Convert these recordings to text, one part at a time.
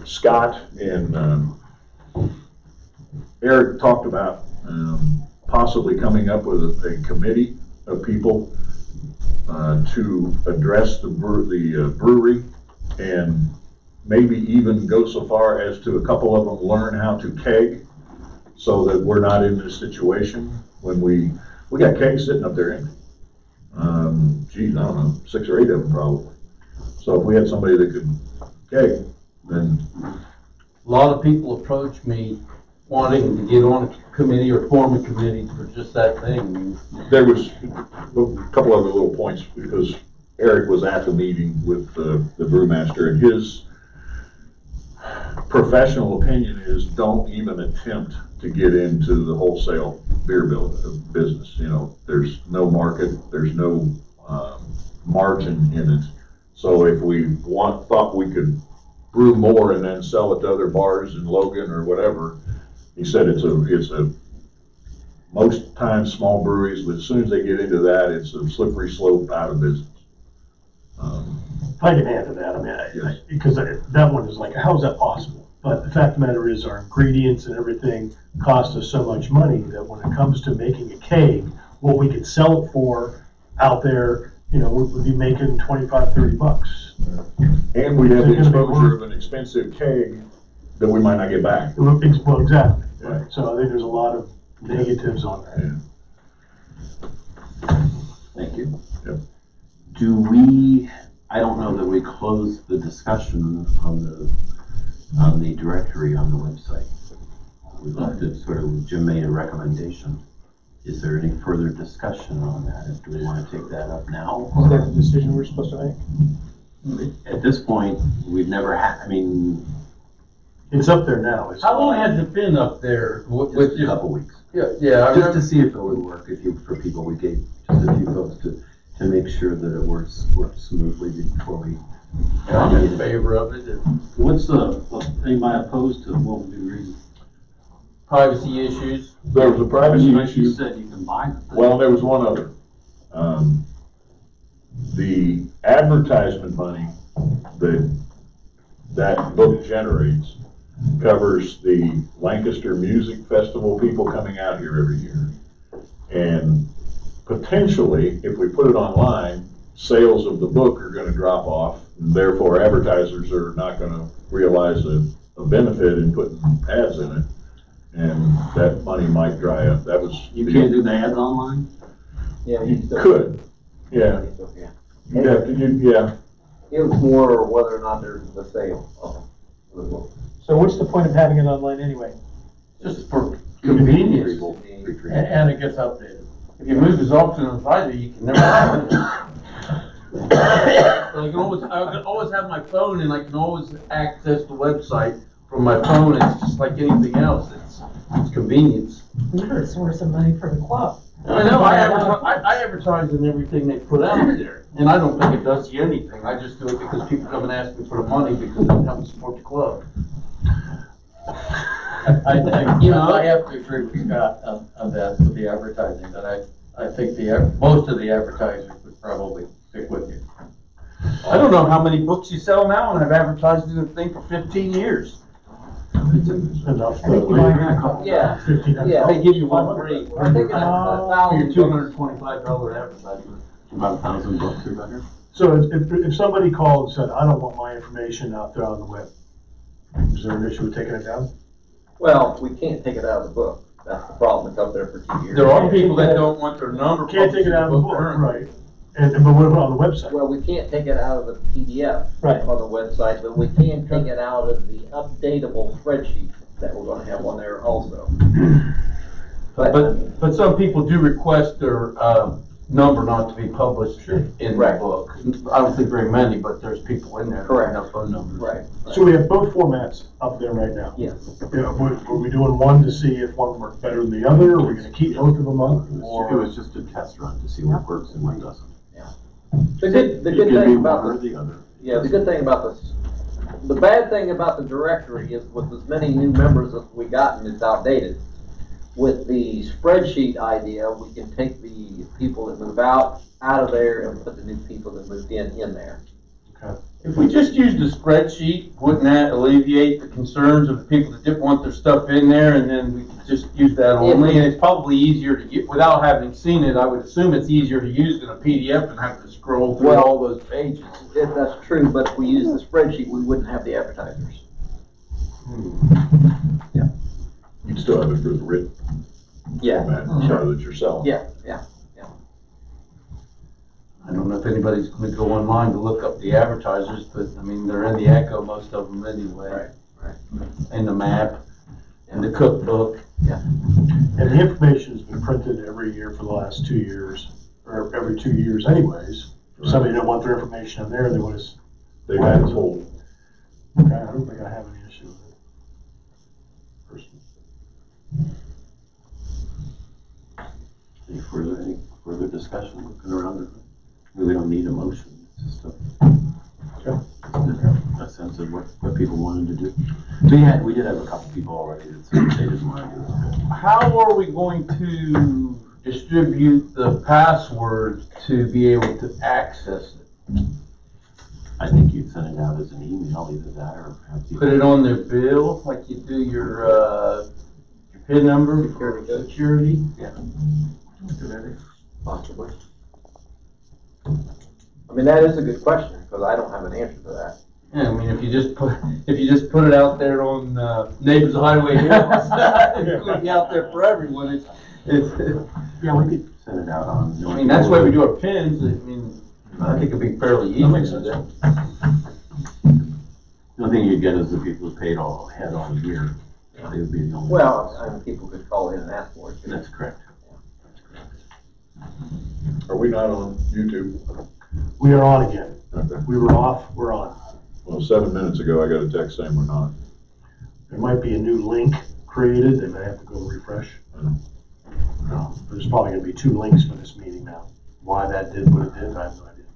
Scott and Eric talked about possibly coming up with a committee of people to address the brewery, and maybe even go so far as to a couple of them learn how to keg, so that we're not in this situation when we got kegs sitting up there empty. Geez, I don't know, 6 or 8 of them probably. So if we had somebody that could keg, then. A lot of people approach me wanting to get on a committee or form a committee for just that thing. There was a couple other little points, because Eric was at the meeting with the brewmaster, and his professional opinion is don't even attempt to get into the wholesale beer business. You know, there's no market, there's no margin in it. So if we thought we could brew more and then sell it to other bars in Logan or whatever, he said it's a most times small breweries, but as soon as they get into that, it's a slippery slope out of business. I can add to that. I mean, Yes. because that one is like, how is that possible? But the fact of the matter is, our ingredients and everything cost us so much money that when it comes to making a keg, what we could sell it for out there, you know, we'd be making 25, 30 bucks. And we have the exposure of an expensive keg that we might not get back. Well, exactly. Yeah. So I think there's a lot of negatives on that. Yeah. Thank you. Yep. Do we, I don't know that we closed the discussion on the directory on the website. We left it sort of, Jim made a recommendation. Is there any further discussion on that? Do we want to take that up now? Is that the decision we're supposed to make? At this point, we've never had, I mean. It's up there now. How long has it been up there? Just a couple weeks. Yeah. Just to see if it would work, for people, we gave just a few folks to make sure that it works smoothly before we. I'm in favor of it. What's anybody opposed to what would be the reason? Privacy issues. There was a privacy You issue. said you can buy the thing. Well, there was one other. The advertisement money that book generates covers the Lancaster Music Festival people coming out here every year. And potentially, if we put it online, sales of the book are going to drop off, and therefore advertisers are not going to realize a benefit in putting ads in it, and that money might dry up. That was You can't do the ads online? Yeah, you could, yeah. You'd have to, yeah. It was more whether or not there's a sale of the book. So what's the point of having it online anyway? Just for convenience. And it gets updated. If you move his auction on Friday, you can never have it. I can always have my phone, and I can always access the website from my phone. It's just like anything else. It's convenience. You're a source of money for the club. I know. I advertise in everything they put out there, and I don't think it does you anything. I just do it because people come and ask me for the money because they help support the club. I have to agree with Scott on that with the advertising. That I think most of the advertisers would probably stick with you. I don't know how many books you sell now, and I've advertised in the thing for 15 years. Enough. Yeah. They give you one free. I think it's For your $1,000. $225 advertising. About 1,000 books or better. So if somebody called and said, I don't want my information out there on the web, is there an issue with taking it down? Well, we can't take it out of the book. That's the problem. It's up there for 2 years. There are people that don't want their number. Can't take it out of the book, right? But what about on the website? Well, we can't take it out of the PDF Right. on the website, but we can take it out of the updatable spreadsheet that we're going to have on there also. But some people do request their number not to be published in the book. I don't think very many, but there's people in there. Correct. That have phone numbers. Right. So we have both formats up there right now. Yes. Were we doing one to see if one worked better than the other? Are we going to keep both of them up? It was just a test run to see what works and what doesn't. The good You can be thing about one or this, the other. yeah, the good thing about this, the bad thing about the directory is with as many new members as we gotten, it's outdated. With the spreadsheet idea, we can take the people that move out of there and put the new people that moved in there. If we just used a spreadsheet, wouldn't that alleviate the concerns of the people that didn't want their stuff in there, and then we could just use that only? And it's probably easier to get, without having seen it, I would assume it's easier to use than a PDF and have to scroll through all those pages. If that's true, but if we use the spreadsheet, we wouldn't have the advertisers. You'd still have it for the written Yeah, format, sure. that you're selling. Yeah. I don't know if anybody's gonna go online to look up the advertisers, but I mean, they're in the Echo, most of them anyway. Right. And the map, and the cookbook. And the information's been printed every year for the last 2 years, or every 2 years anyways. If somebody didn't want their information in there, they would have. They've had it told. Okay, I don't think I have any issue with it. Personally. Any further discussion, looking around the room? We don't need a motion, it's just a sense of what people wanted to do. So we did have a couple people already that said they didn't want to do it. How are we going to distribute the password to be able to access it? I think you'd send it out as an email, either that or have people. Put it on their bill, like you do your PIN number for security? Yeah. Possibly. I mean, that is a good question, because I don't have an answer to that. Yeah, I mean, if you just put it out there on Neighbors Highway Hills, it's gonna be out there for everyone. Yeah, we could send it out on. I mean, that's why we do our pins. I mean, I think it'd be fairly easy. That makes sense. The only thing you'd get is the people who paid had all year. They would be the only. Well, I mean, people could call in and ask for it. That's correct. Are we not on YouTube? We are on again. Okay. We were off, we're on. Well, 7 minutes ago, I got a text saying we're not. There might be a new link created, they may have to go refresh. There's probably gonna be 2 links for this meeting now. Why that did what it did, I have no idea.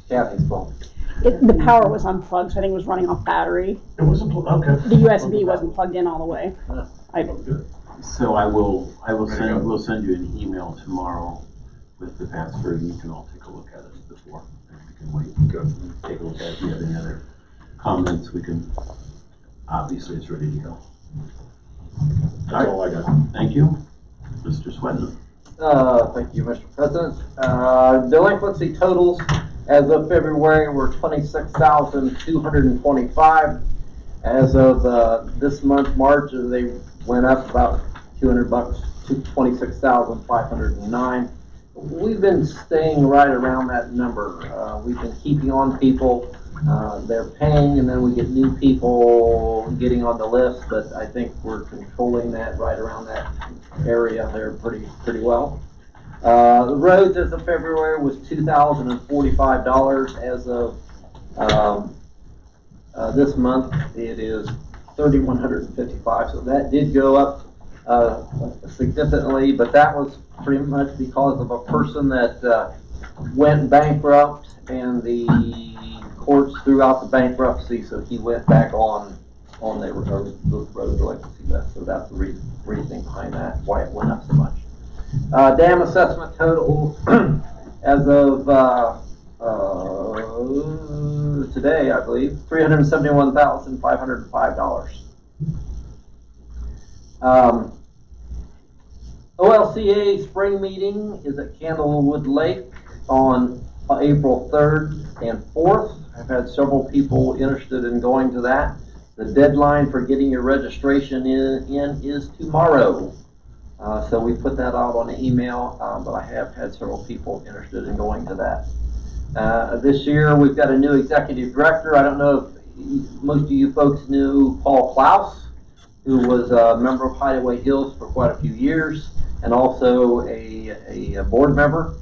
Kathy's phone. The power was unplugged, so I think it was running off battery. It wasn't, okay. The USB wasn't plugged in all the way. So we'll send you an email tomorrow with the password, and you can all take a look at it before. We can wait, take a look at it. If you have any other comments, we can, obviously it's ready to go. That's all I got. Thank you. Mr. Swedman. Thank you, Mr. President. Delinquency totals as of February were 26,225. As of this month, March, they went up about $200 to 26,509. We've been staying right around that number. We've been keeping on people. They're paying, and then we get new people getting on the list, but I think we're controlling that right around that area there pretty well. The roads as of February was $2,045. As of this month, it is $3,155. So that did go up significantly, but that was pretty much because of a person that went bankrupt, and the courts threw out the bankruptcy, so he went back on the road delinquency list. So that's the reasoning behind that, why it went up so much. Dam assessment total as of today, I believe, $371,505. OLCA spring meeting is at Candlewood Lake on April 3rd and 4th. I've had several people interested in going to that. The deadline for getting your registration in is tomorrow. So we put that out on the email, but I have had several people interested in going to that. This year we've got a new executive director. I don't know if most of you folks knew Paul Klaus, who was a member of Hideaway Hills for quite a few years, and also a board member.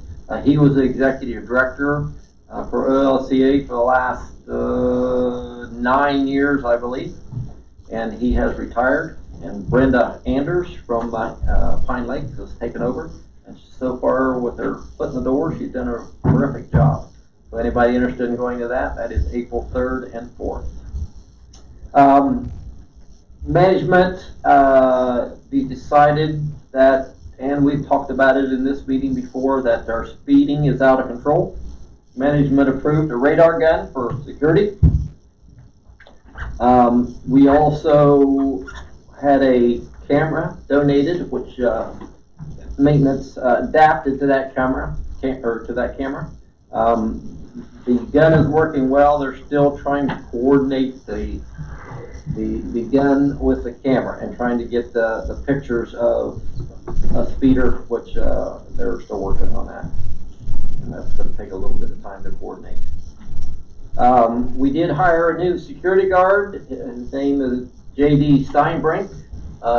He was the executive director for OLCA for the last 9 years, I believe, and he has retired. And Brenda Anders from Pine Lake has taken over, and so far with her foot in the door, she's done a terrific job. So anybody interested in going to that, that is April 3rd and 4th. Management, we decided that, and we've talked about it in this meeting before, that our speeding is out of control. management approved a radar gun for security. We also had a camera donated, which maintenance adapted to that camera, the gun is working well. They're still trying to coordinate the gun with the camera and trying to get the pictures of a speeder, which they're still working on that. And that's going to take a little bit of time to coordinate. We did hire a new security guard. His name is J.D. Steinbrink.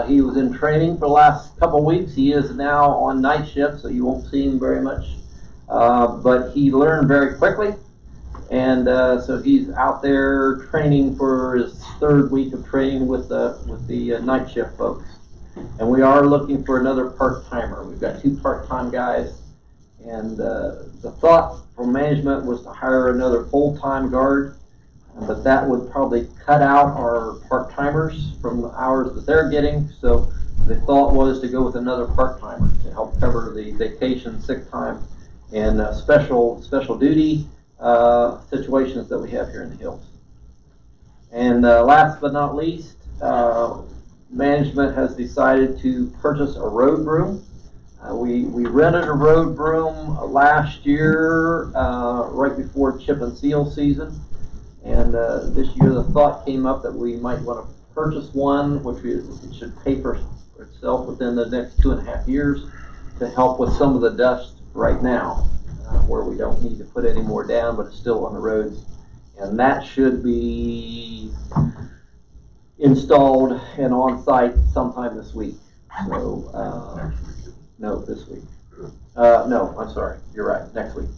He was in training for the last couple weeks. He is now on night shift, so you won't see him very much. But he learned very quickly. And so he's out there training for his 3rd week of training with the night shift folks. And we are looking for another part-timer. We've got 2 part-time guys. And the thought from management was to hire another full-time guard. But that would probably cut out our part-timers from the hours that they're getting. So the thought was to go with another part-timer to help cover the vacation, sick time, and special duty situations that we have here in the hills. And last but not least, management has decided to purchase a road broom. We rented a road broom last year, right before chip and seal season. And this year the thought came up that we might want to purchase one, which it should pay for itself within the next 2.5 years to help with some of the dust right now, where we don't need to put any more down, but it's still on the roads. And that should be installed and on site sometime this week. So, no, this week. No, I'm sorry. You're right. Next week.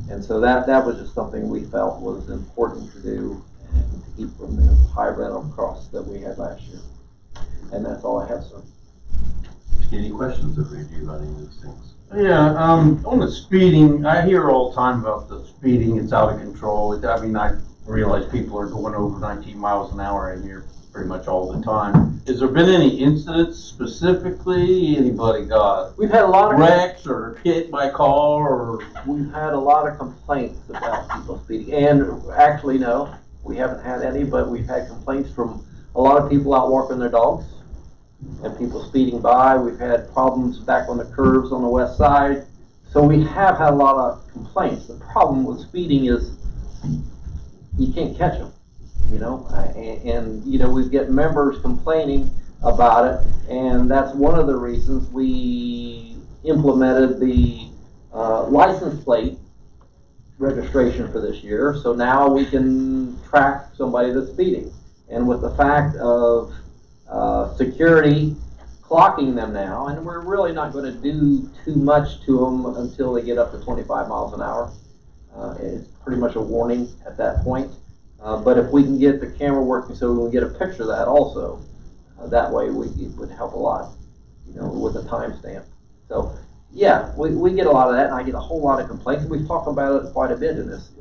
And so that was just something we felt was important to do and to keep from the high rental costs that we had last year. And that's all I have, sir. Any questions of Randy about any of these things? Yeah, on the speeding, I hear all the time about the speeding. It's out of control. I mean, I realize people are going over 19 miles an hour in here pretty much all the time. Has there been any incidents specifically? Anybody got We've had a lot of wrecks or hit by a car? Or we've had a lot of complaints about people speeding. And actually, no, we haven't had any, but we've had complaints from a lot of people out walking their dogs and people speeding by. We've had problems back on the curves on the west side. So we have had a lot of complaints. The problem with speeding is you can't catch them, you know, and you know, we get members complaining about it, and that's one of the reasons we implemented the license plate registration for this year. So now we can track somebody that's speeding. And with the fact of security clocking them now, and we're really not going to do too much to them until they get up to 25 miles an hour. It's pretty much a warning at that point. But if we can get the camera working so we can get a picture of that also, that way it would help a lot, you know, with a timestamp. So yeah, we get a lot of that, and I get a whole lot of complaints. We've talked about it quite a bit in this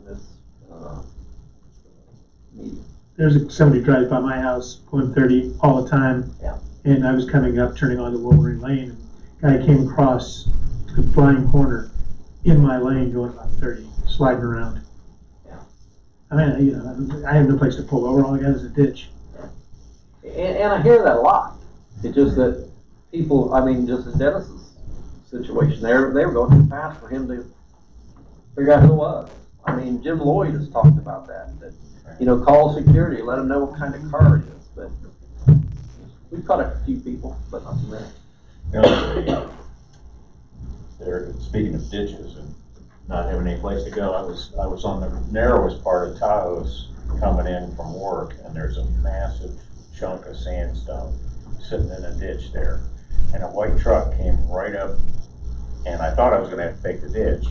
meeting. There's somebody drives by my house 130 all the time. Yeah. And I was coming up, turning onto Wolverine Lane, and guy came across the blind corner in my lane going about 30, sliding around. Yeah. I mean, you know, I have no place to pull over. All I got is a ditch. And I hear that a lot. It's just that people, I mean, just in Dennis's situation, they were going too fast for him to figure out who it was. I mean, Jim Lloyd has talked about that you know, call security, let them know what kind of car it is. But we've caught a few people, but not too many. You know, speaking of ditches and not having any place to go, I was on the narrowest part of Taos coming in from work, and there's a massive chunk of sandstone sitting in a ditch there, and a white truck came right up, and I thought I was going to have to take the ditch,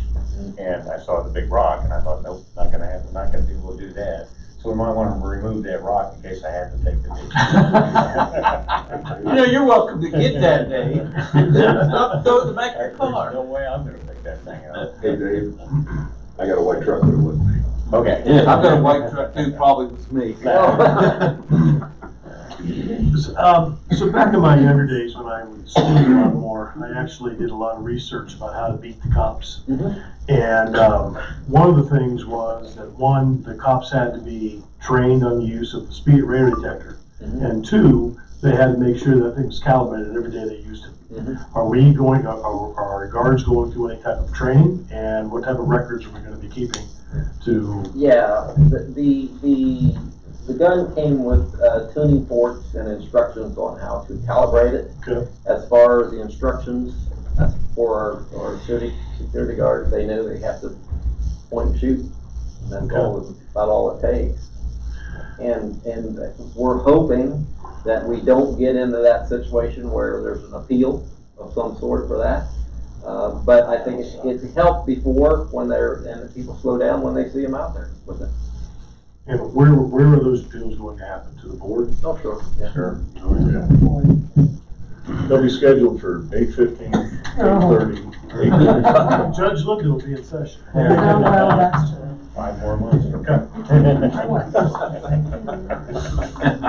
and I saw the big rock, and I thought, nope, not going to happen, not going to be able to do that. So we might want to remove that rock in case I have to take the ditch. you know, you're welcome to get that, Dave. Stop, throw it in the back of your car. There's no way I'm going to pick that thing out. Hey Dave, I got a white truck, but it wasn't me. Okay. Yeah, I've got a white truck too, probably was me. So back in my younger days when I would study a lot more, I actually did a lot of research about how to beat the cops. And one of the things was that one, the cops had to be trained on the use of the speed radar detector. And two, they had to make sure that thing was calibrated every day they used it. Are we going, are our guards going through any type of training? And what type of records are we going to be keeping to? Yeah, the gun came with tuning forks and instructions on how to calibrate it. Okay. As far as the instructions, that's for our security guards, they know they have to point and shoot. And that's about all it takes. And we're hoping that we don't get into that situation where there's an appeal of some sort for that. But I think it's helped before when and people slow down when they see them out there with it. And where are those appeals going to happen? To the board? Oh, sure. Yeah. Sure. They'll be scheduled for 8:15, 8:30, 8:35. Judge Linden will be in session. Oh, well, that's true. 5 more months.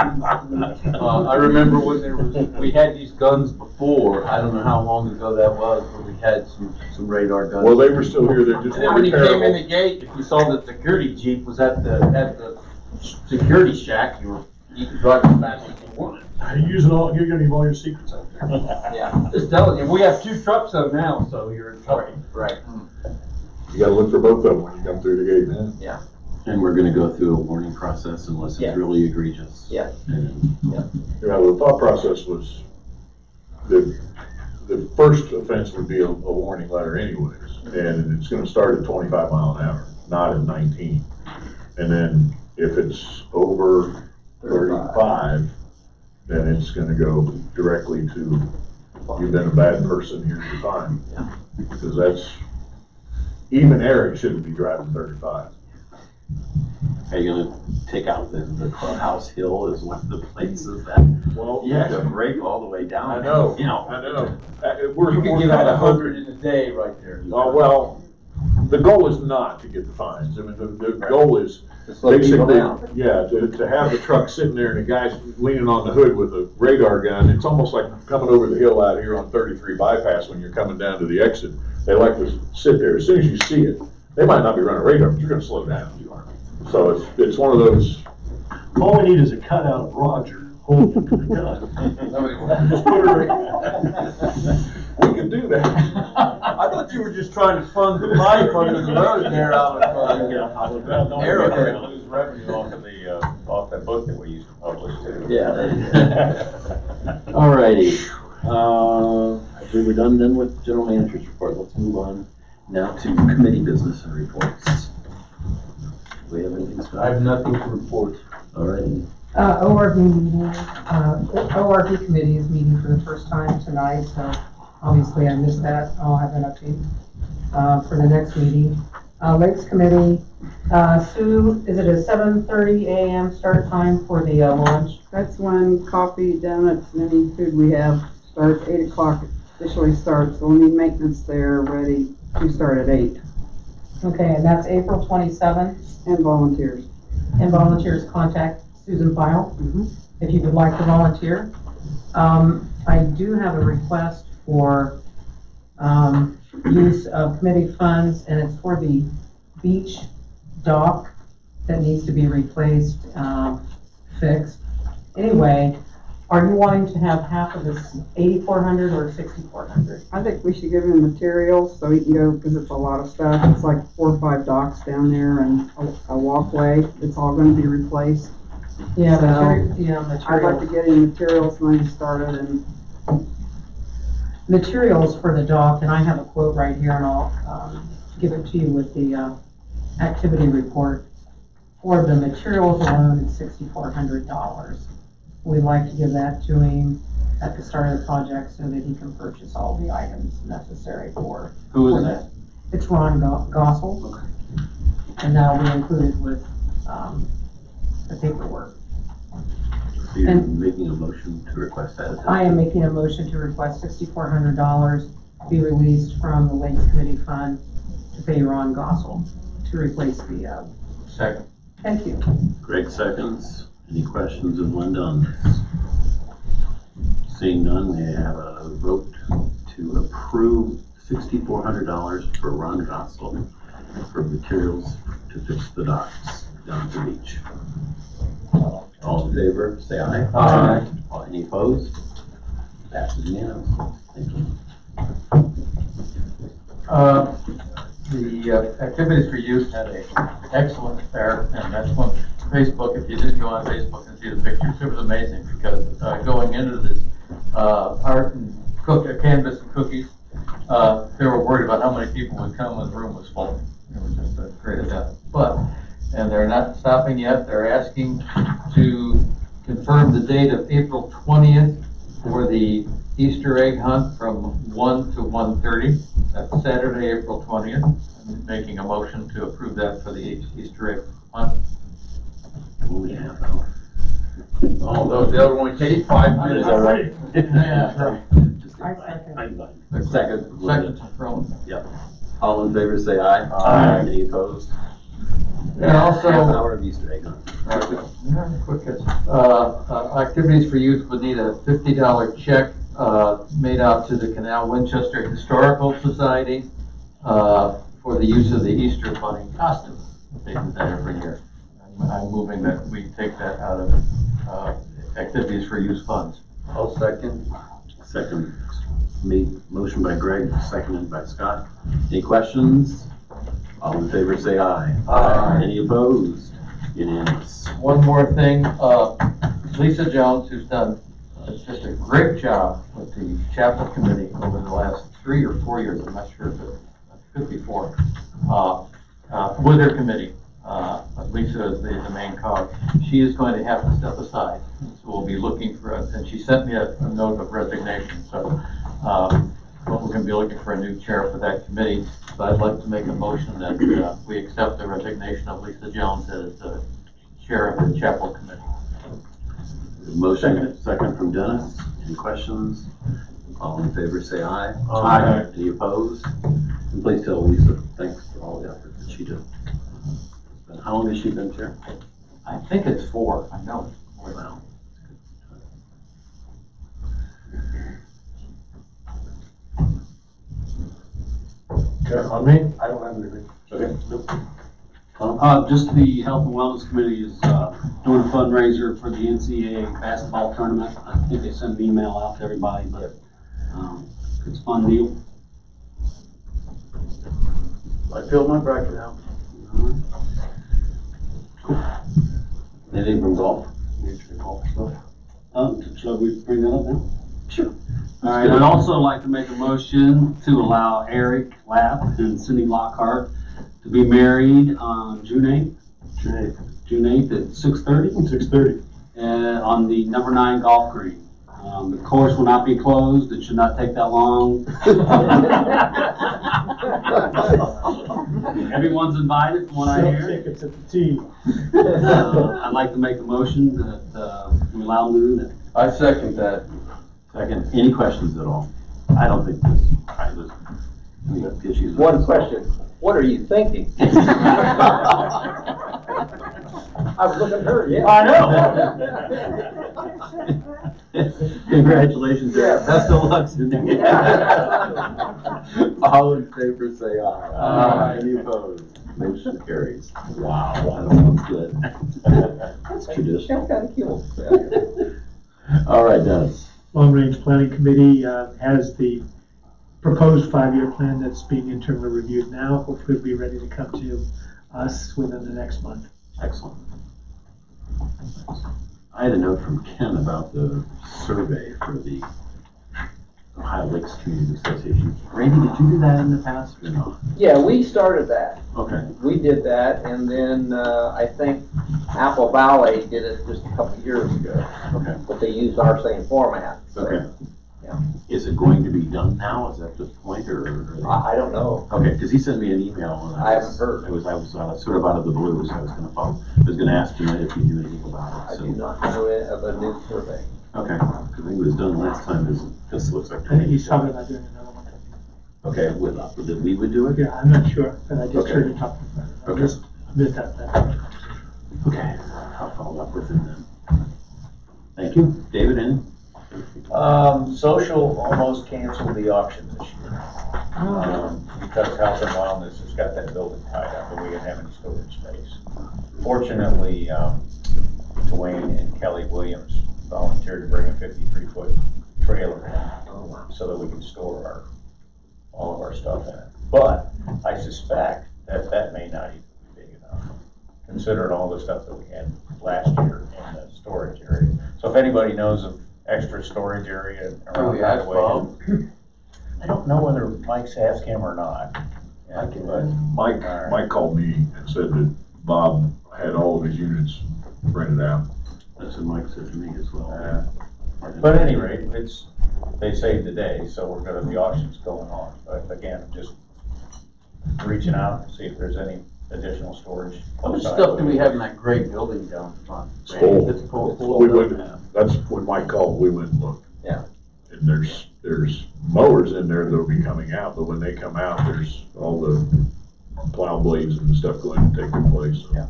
I remember when we had these guns before, I don't know how long ago that was, but we had some radar guns. Well, they were still here, they're just And then when you came in repairable. the gate, if you saw the security jeep was at the security shack, you could drive as fast as you wanted. You're gonna leave all your secrets out there. Yeah, just telling you, we have 2 trucks up now, so you're in trouble. Right. You gotta look for both of them when you come through the gate, man. Yeah. And we're gonna go through a warning process unless Yeah. it's really egregious. Yeah. And You know, the thought process was, the first offense would be a warning letter anyways, and it's gonna start at 25 mile an hour, not at 19. And then if it's over 35, then it's gonna go directly to, you've been a bad person, here's your fine. Because that's, even Eric shouldn't be driving 35. are you gonna take out the clubhouse hill is one of the places that Well, you have to brake all the way down? I know, You know. I know. You can get out 100 in a day right there. Oh, well, the goal is not to get the fines. I mean, the goal is Just slow people basically, down. yeah, to have the truck sitting there and the guy's leaning on the hood with a radar gun. It's almost like coming over the hill out here on 33 bypass when you're coming down to the exit. They like to sit there. As soon as you see it, they might not be running radar, but you're gonna slow down. So it's one of those. All we need is a cutout of Roger holding the gun. Just put her in. We can do that. I thought you were just trying to fund the pipe under the road there out of Arrowhead. Lose revenue off that book that we used to publish too. Yeah. Alrighty, I believe we're done then with general manager's report. Let's move on now to committee business and reports. Do we have anything, I Scott? have nothing to report. Alrighty, ORV meeting, ORV committee is meeting for the first time tonight, so obviously I missed that. I'll have an update, for the next meeting. Lakes committee, Sue, is it a 7:30 a.m. start time for the, lunch? That's when coffee, donuts, and any food we have starts. 8 o'clock officially starts, so we'll need maintenance there ready to start at 8. Okay, and that's April 27th, And volunteers. and volunteers contact Susan File. If you would like to volunteer. I do have a request for, use of committee funds, and it's for the beach dock that needs to be replaced, fixed. Anyway, are you wanting to have half of this 8,400 or 6,400? I think we should give him materials so he can go, because it's a lot of stuff. It's like 4 or 5 docks down there and a walkway. It's all gonna be replaced. Yeah, So, materials. I'd like to get him materials when he started and Materials for the dock, and I have a quote right here, and I'll, give it to you with the, activity report. For the materials alone, it's $6,400. We'd like to give that to him at the start of the project so that he can purchase all the items necessary for. Who for is that. It's Ron Gossel. Okay. And that'll be included with, the paperwork. so you're And- making a motion to request that? I am making a motion to request $6,400 be released from the Lakes Committee Fund to pay Ron Gossel to replace the, Second. thank you. Greg seconds. Any questions of Linda on this? Seeing none, may I have a vote to approve $6,400 for Ron Gosselin for materials to fix the docks down at the beach. All in favor, say aye. Aye. Any opposed? Passes unanimously. Thank you. The Activities for Youth had an excellent fair, and that's on Facebook. If you didn't go on Facebook and see the pictures, it was amazing because going into this art and canvas and cookies, they were worried about how many people would come when the room was full. It was just a great event. And they're not stopping yet. They're asking to confirm the date of April 20th for the Easter egg hunt from 1 to 1:30. That's Saturday, April 20th. I'm making a motion to approve that for the Easter egg hunt. We have though. Oh, those, the other one takes 5 minutes. Is that right? Yeah. Second from. Yep. All in favor, say aye. Aye. Any opposed? And also, Half hour of Easter egg hunt. Activities for Youth would need a $50 check made out to the Canal Winchester Historical Society for the use of the Easter Bunny costume. They do that every year. I'm moving that we take that out of Activities for Youth funds. I'll second. Second, motion by Greg, seconded by Scott. Any questions? All in favor, say aye. Aye. Any opposed? Unanimous. One more thing, Lisa Jones, who's done just a great job with the chapel committee over the last 3 or 4 years, I'm not sure, but it could be 4, with her committee. Lisa is the main cog. She is going to have to step aside, so we'll be looking for us, and she sent me a note of resignation, so we're going to be looking for a new chair for that committee. So I'd like to make a motion that we accept the resignation of Lisa Jones as the chair of the chapel committee. Motion, second from Dennis. Any questions? All in favor, say aye. Aye. Any opposed? And please tell Lisa, thanks for all the effort that she did. And how long has she been chair? I think it's 4, I know. Wow. On me? I don't have anything. Okay. Just the Health and Wellness Committee is doing a fundraiser for the NCAA basketball tournament. I think they sent an email out to everybody, but it's a fun deal. I filled my bracket out. Anything from golf? Golf stuff? Shall we bring that up now? Sure. All right, I'd also like to make a motion to allow Eric Lapp and Cindy Lockhart to be married on June 8th. June 8th at 6:30? 6:30. On the number 9 golf green. The course will not be closed. It should not take that long. Everyone's invited from what I hear. Tickets at the tee. I'd like to make a motion that we allow them to do that. I second that. Second, any questions at all? I don't think this, we got issues. One question, what are you thinking? I was looking at her, yeah. I know. Congratulations, Eric. Best of luck today. All in favor, say aye. Aye. Any opposed? Motion carries. Wow, that sounds good. That's traditional. That's kind of cool. All right, Dennis. Long Range Planning Committee has the proposed 5-year plan that's being internally reviewed now. Hopefully it'll be ready to come to us within the next month. Excellent. I had a note from Ken about the survey for the Ohio Lakes Community Association. Randy, did you do that in the past or not? Yeah, we started that. Okay. We did that, and then I think Apple Valley did it just a couple of years ago. Okay. But they used our same format. So, Okay. yeah. Is it going to be done now? Is that the point, or? I don't know. Okay, because he sent me an email. And I haven't heard. I was sort of out of the blue, so I was going to ask tonight if you knew anything about I it. do not know it of a new survey. Okay, I think it was done last time. This looks like. I think he's talking about doing another one. Okay, that we would do it? Yeah, I'm not sure, but I just Okay. heard you talking about it. I Okay. just missed that. Okay, I'll follow up with him then. Thank you. David, any? Social almost canceled the auction this year. Because Health and Wellness has got that building tied up and we didn't have any storage space. Fortunately, Dwayne and Kelly Williams volunteered to bring a 53-foot trailer in so that we can store all of our stuff in it. But I suspect that that may not even be big enough, considering all the stuff that we had last year in the storage area. So if anybody knows of extra storage area around that way, I don't know whether Mike's asked him or not. Yeah, but Mike called me and said that Bob had all of his units rented out. That's what Mike said to me as well. But at any rate, they saved the day, so the auction's going on. But again, just reaching out and see if there's any additional storage. How much stuff do we have in that gray building down front? It's full. It's full. That's when Mike called, we went and looked. Yeah. And there's mowers in there that'll be coming out, but when they come out, there's all the plow blades and stuff going to take their place. So. Yeah.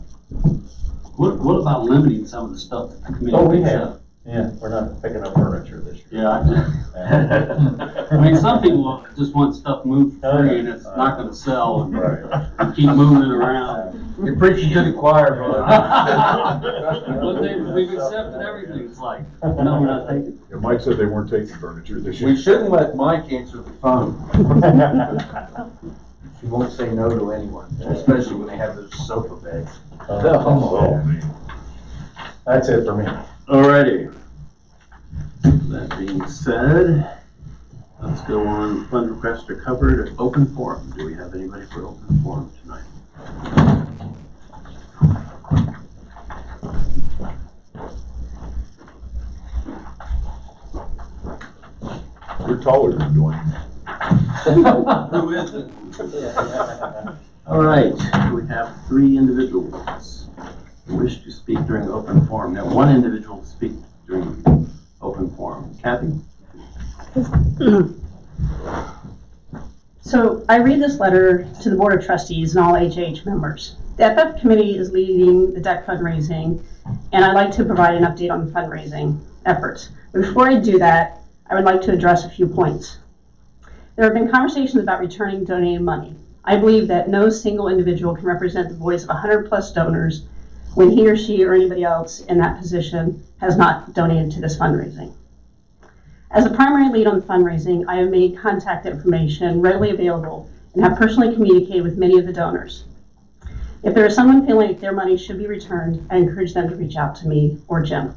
What about limiting some of the stuff that the committee? Oh, we picks have. up? Yeah, we're not picking up furniture this year. Yeah. I mean, some people just want stuff moved free and it's not gonna sell and Right. keep moving it around. You're preaching to the choir, brother. But we've accepted everything, it's like, no, we're not taking. Yeah, Mike said they weren't taking furniture this year. We shouldn't let Mike answer the phone. He won't say no to anyone, especially when they have those sofa beds. Oh, man. That's it for me. Alrighty. That being said, let's go on. Fund requests are covered. Open forum. Do we have anybody for open forum tonight? You're taller than Dwayne. Who is it? All right, we have 3 individuals who wish to speak during open forum. Now, 1 individual to speak during open forum. Kathy? So I read this letter to the Board of Trustees and all HAH members. The FF committee is leading the deck fundraising, and I'd like to provide an update on the fundraising efforts. But before I do that, I would like to address a few points. There have been conversations about returning donated money. I believe that no single individual can represent the voice of 100+ donors when he or she or anybody else in that position has not donated to this fundraising. As a primary lead on fundraising, I have made contact information readily available and have personally communicated with many of the donors. If there is someone feeling like their money should be returned, I encourage them to reach out to me or Jim.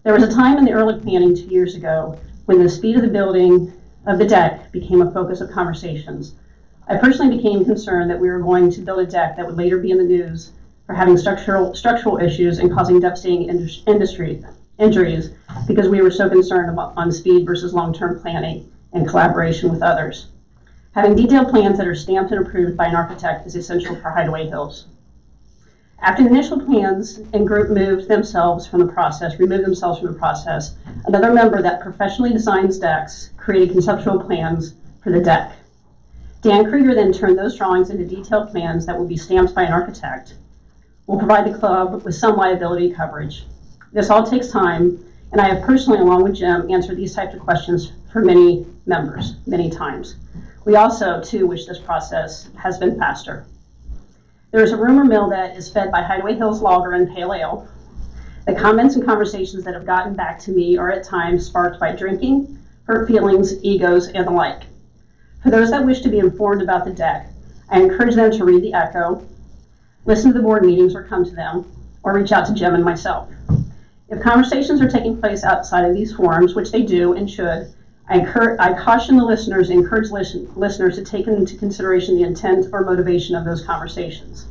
There was a time in the early planning 2 years ago when the speed of the building of the deck became a focus of conversations. I personally became concerned that we were going to build a deck that would later be in the news for having structural issues and causing devastating injuries because we were so concerned on speed versus long-term planning and collaboration with others. Having detailed plans that are stamped and approved by an architect is essential for Hideaway Hills. After the initial plans and group removed themselves from the process, another member that professionally designs decks created conceptual plans for the deck. Dan Krieger then turned those drawings into detailed plans that will be stamped by an architect. Will provide the club with some liability coverage. This all takes time, and I have personally, along with Jim, answered these types of questions for many members, many times. We also, too, wish this process has been faster. There is a rumor mill that is fed by Hideaway Hills Lager and Pale Ale. The comments and conversations that have gotten back to me are at times sparked by drinking, hurt feelings, egos, and the like. For those that wish to be informed about the deck, I encourage them to read the Echo, listen to the board meetings or come to them, or reach out to Jim and myself. If conversations are taking place outside of these forums, which they do and should, I caution the listeners and encourage listeners to take into consideration the intent or motivation of those conversations.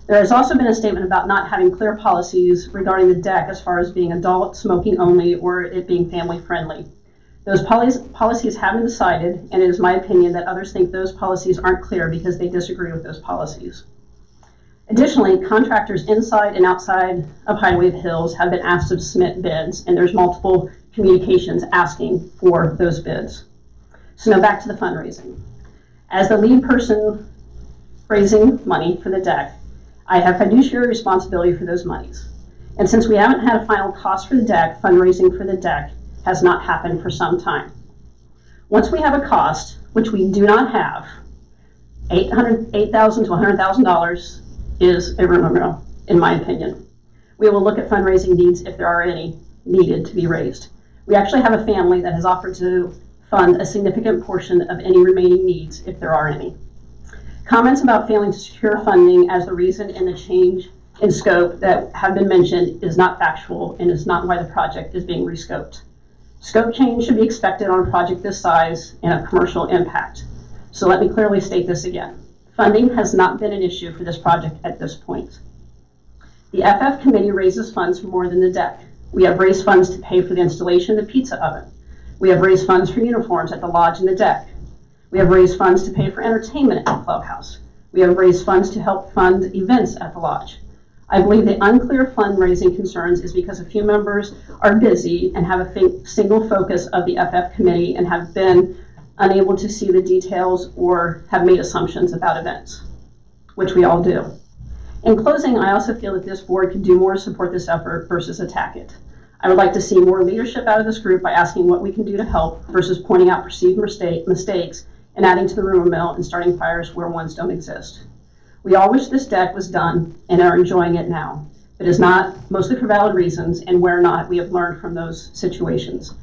There has also been a statement about not having clear policies regarding the deck as far as being adult, smoking only, or it being family friendly. Those policies have been decided, and it is my opinion that others think those policies aren't clear because they disagree with those policies. Additionally, contractors inside and outside of Hideaway Hills have been asked to submit bids, and there's multiple communications asking for those bids. So now back to the fundraising. As the lead person raising money for the deck, I have fiduciary responsibility for those monies. And since we haven't had a final cost for the deck, fundraising for the deck, has not happened for some time. Once we have a cost, which we do not have, $8,000 to $100,000 is irremovable, in my opinion. We will look at fundraising needs if there are any needed to be raised. We actually have a family that has offered to fund a significant portion of any remaining needs if there are any. Comments about failing to secure funding as the reason in the change in scope that have been mentioned is not factual and is not why the project is being rescoped. Scope change should be expected on a project this size and a commercial impact. So let me clearly state this again. Funding has not been an issue for this project at this point. The FF committee raises funds for more than the deck. We have raised funds to pay for the installation of the pizza oven. We have raised funds for uniforms at the lodge and the deck. We have raised funds to pay for entertainment at the clubhouse. We have raised funds to help fund events at the lodge. I believe the unclear fundraising concerns is because a few members are busy and have a single focus of the FF committee and have been unable to see the details or have made assumptions about events, which we all do. In closing, I also feel that this board can do more to support this effort versus attack it. I would like to see more leadership out of this group by asking what we can do to help versus pointing out perceived mistakes and adding to the rumor mill and starting fires where ones don't exist. We all wish this deck was done and are enjoying it now. It is not, mostly for valid reasons, and where not, we have learned from those situations.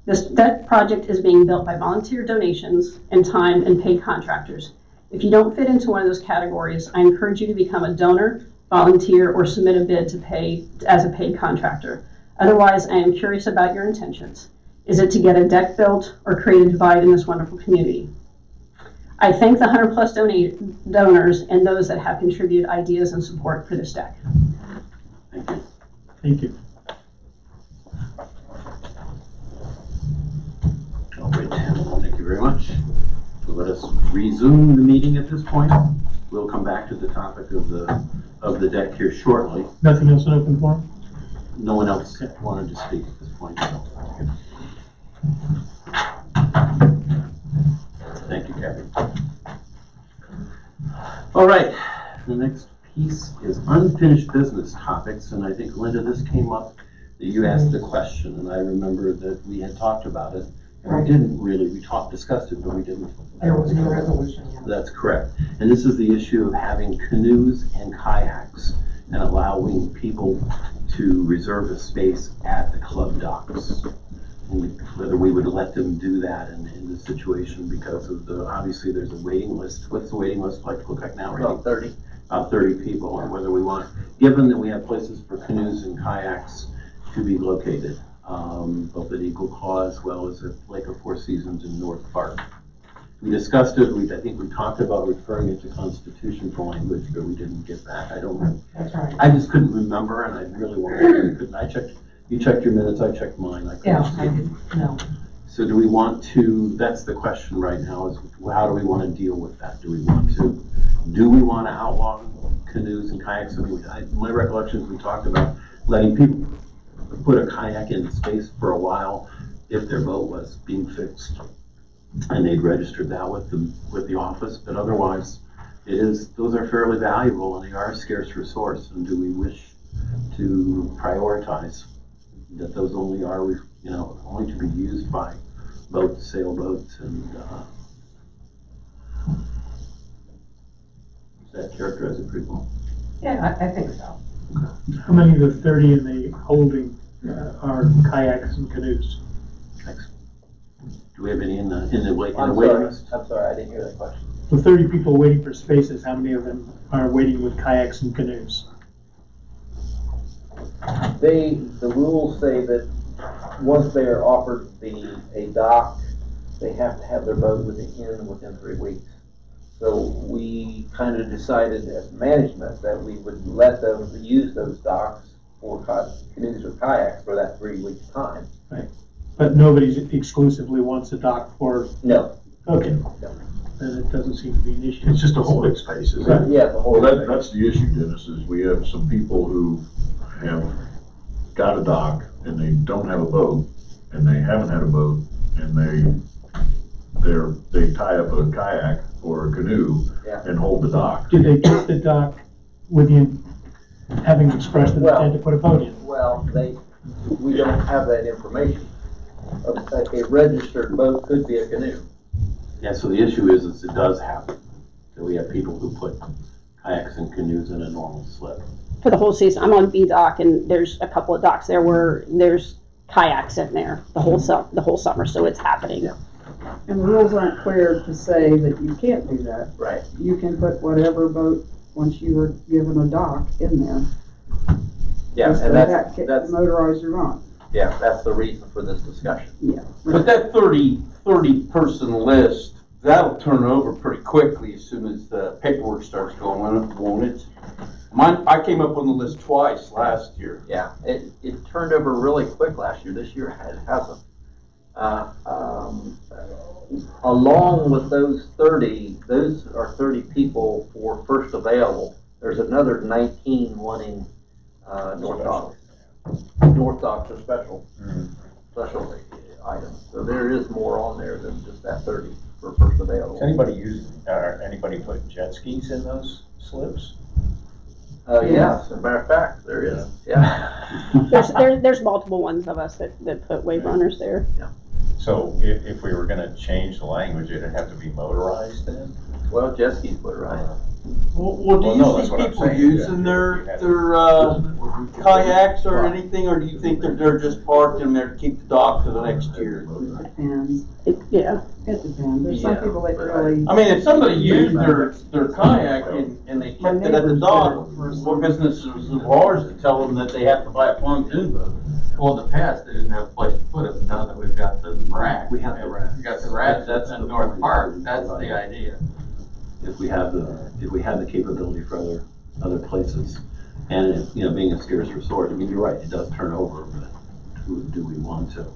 This deck project is being built by volunteer donations and time and paid contractors. If you don't fit into one of those categories, I encourage you to become a donor, volunteer, or submit a bid to pay as a paid contractor. Otherwise, I am curious about your intentions. Is it to get a deck built or create a divide in this wonderful community? I thank the 100+ donors and those that have contributed ideas and support for this deck. Thank you. Thank you. All right, thank you very much. So let us resume the meeting at this point. We'll come back to the topic of the deck here shortly. Nothing else in open forum? No one else wanted to speak at this point. So. Thank you, Kathy. All right, the next piece is unfinished business topics, and I think, Linda, this came up that you asked the question, and I remember that we had talked about it, and we didn't really, discussed it, but we didn't. There was no resolution yet. That's correct. And this is the issue of having canoes and kayaks and allowing people to reserve a space at the club docks. Whether we would let them do that in this situation because of obviously there's a waiting list. What's the waiting list like look like now, right? About 30. About 30 people, and whether we want, given that we have places for canoes and kayaks to be located, both at Eagle Claw as well as at Lake of Four Seasons in North Park. We discussed it, I think we talked about referring it to Constitution for language, but we didn't get back. I don't know. That's right. I just couldn't remember, and I really couldn't. I checked. You checked your minutes, I checked mine. I Yeah, I didn't know. So do we want to, that's the question right now, is how do we want to deal with that? Do we want to outlaw canoes and kayaks? I mean, my recollection is we talked about letting people put a kayak in space for a while if their boat was being fixed. And they'd registered that with the office, but otherwise those are fairly valuable and they are a scarce resource. And do we wish to prioritize that those only are, only to be used by boats, sailboats, and does that characterize it pretty well? Yeah, I think so. How many of the 30 in the holding are kayaks and canoes? Thanks. Do we have any in the waiting list? I'm sorry, I didn't hear that question. The 30 people waiting for spaces, how many of them are waiting with kayaks and canoes? The rules say that once they are offered a dock, they have to have their boat within 3 weeks. So we kind of decided as management that we would let them use those docks for canoes or kayaks for that 3 weeks time. Right. But nobody exclusively wants a dock for... No. Okay. No. Then it doesn't seem to be an issue. It's just a holding space, isn't it? Yeah, the whole Well, that's the issue, Dennis, is we have some people who have got a dock and they don't have a boat and they haven't had a boat and they tie up a kayak or a canoe and hold the dock. Did they get the dock with you having expressed an intent to put a boat in? Well, we don't have that information. a registered boat could be a canoe. Yeah, so the issue is it does happen, that we have people who put kayaks and canoes in a normal slip. For the whole season, I'm on B dock, and there's a couple of docks there where there's kayaks in there the whole summer, so it's happening. Yeah. And the rules aren't clear to say that you can't do that. Right. You can put whatever boat, once you were given a dock, in there. Yeah, Just and that's that's, motorized or not. yeah, that's the reason for this discussion. Yeah. But that 30 person list, that'll turn over pretty quickly as soon as the paperwork starts going, won't it? I came up on the list twice last year. Yeah, it turned over really quick last year. This year it hasn't. Along with those 30, those are 30 people for first available. There's another 19 wanting North Dock. North Dock's a special item. So there is more on there than just that 30 for first available. Is anybody anybody put jet skis in those slips? Yes, as a matter of fact, there is. Yeah. There's multiple ones of us that put wave runners there. So if we were gonna change the language, it'd have to be motorized then? Well, jet skis put it right. Well, do Well, you no, that's see what I'm people saying. using Yeah, their yeah. kayaks or anything, or do you think that they're just parked in there to keep the dock for the next year? It depends. Yeah. It depends. There's some Yeah, people that but really. I mean, if somebody used their kayak and they kept it at the dock, what business is of ours to tell them that they have to buy a pontoon boat? Well, in the past, they didn't have a place to put it, now that we've got the rack. We have the rack. We got the rack, that's in North Park, that's the idea. If we have the capability for other places, and it, being a scarce resort, I mean, you're right, it does turn over, but do we want to?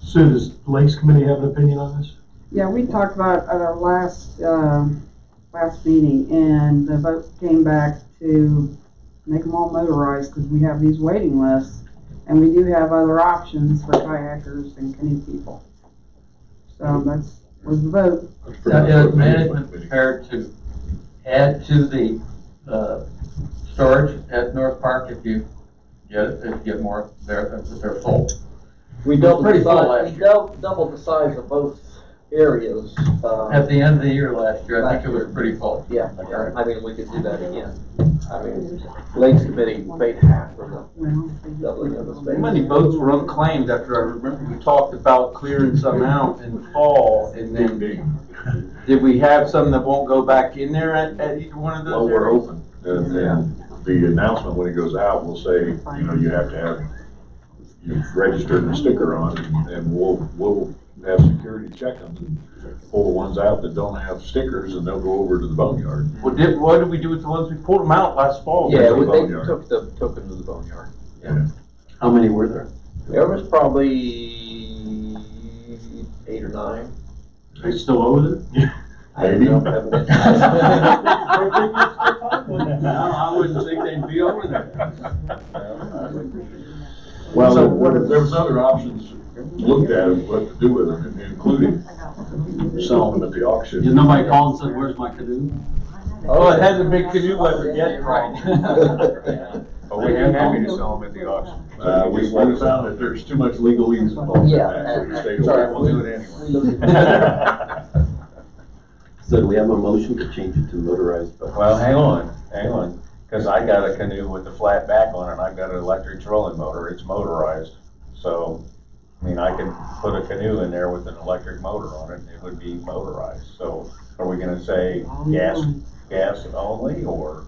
Sue, does the Lakes Committee have an opinion on this? Yeah, we talked about at our last meeting, and the vote came back to make them all motorized, because we have these waiting lists, and we do have other options for kayakers and canoe people. So that's was the vote. Now, is management prepared to add to the, storage at North Park if you get more, if they're full? We doubled pretty the full size. last We year. doubled the size of both areas. At the end of the year last year, I think it was pretty full. Yeah, I mean, we could do that again. I mean, Lakes Committee paid half for the Well, doubling of the space. How many boats were unclaimed after I remember we talked about clearing some out in the fall, and then did we have some that won't go back in there at either one of those Well, we're areas? open, and the announcement when it goes out will say, you have to have, you've registered the sticker on, and we'll have security check them and pull the ones out that don't have stickers, and they'll go over to the boneyard. What did we do with the ones we pulled them out last fall? Yeah, to the they boneyard. took them to the boneyard. How many were there? There was probably 8 or 9. They still over there? I don't know. Haven't been- I wouldn't think they'd be over there. Well, So there was other options looked at of what to do with them, including selling them at the auction. Did nobody call and said, where's my canoe? Oh, it hasn't been canoe weather yet, right? But we'd be happy to sell them at the auction. We found that there's too much legalese involved in Yeah, that, so we stayed away. sorry, We'll do it anyway. So do we have a motion to change it to motorized boats? Well, hang on, because I got a canoe with a flat back on it, and I've got an electric trolling motor, it's motorized. So, I mean, I could put a canoe in there with an electric motor on it, and it would be motorized. So, are we gonna say gas only, or?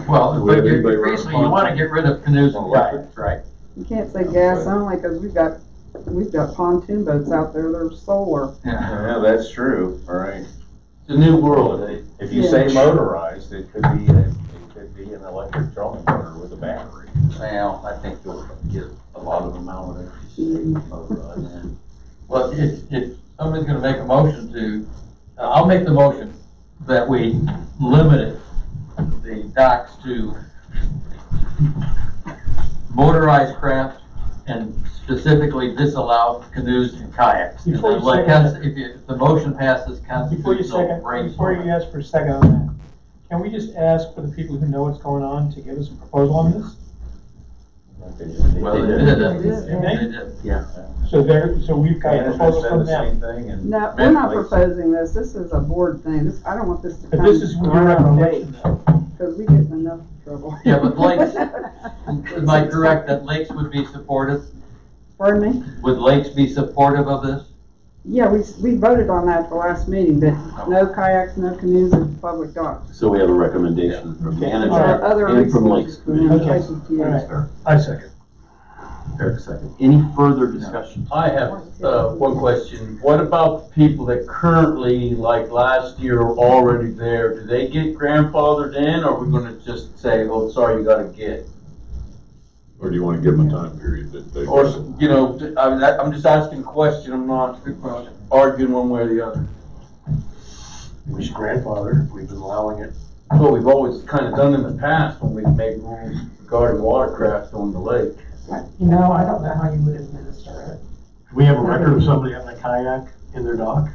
Well, Do we have but anybody run basically you wanna get rid of canoes and kayaks, right? You can't say gas only, because we've got pontoon boats out there that are solar. Yeah, that's true, all right. It's a new world, eh? If you say motorized, it could be an electric trolling motor with a battery. Well, I think you'll get a lot of them out of it. Motorized. Well, if somebody's gonna make a motion to, I'll make the motion that we limit the docks to motorized craft and specifically disallow canoes and kayaks. And Before you then let second- if the motion passes, Before you constitutional ask for a second on that, can we just ask for the people who know what's going on to give us a proposal on this? Well, they did. They did. Yeah. So we've got a Management proposal said from the them. same thing and. No, we're not Lakes- proposing this, this is a board thing, this, I don't want this to But come this is your recommendation. because we get in enough trouble. Yeah, but Lakes, am I correct that Lakes would be supportive? Pardon me? Would Lakes be supportive of this? Yeah, we voted on that at the last meeting, that no kayaks, no canoes, and public docks. So we have a recommendation from Okay. manager Other and from resources Lakes for them, Committee. places to use. All right. I second. Eric second. Any further discussion? I have, one question. What about the people that currently, like last year, are already there? Do they get grandfathered in, or are we gonna just say, oh, sorry, you gotta get? Or do you want to give them a time period that they? Or, you know, I'm just asking a question, I'm not arguing one way or the other. We should grandfather, we've been allowing it. That's what we've always kind of done in the past when we've made rules regarding watercraft on the lake. You know, I don't know how you would administer it. Do we have a record of somebody having a kayak in their dock?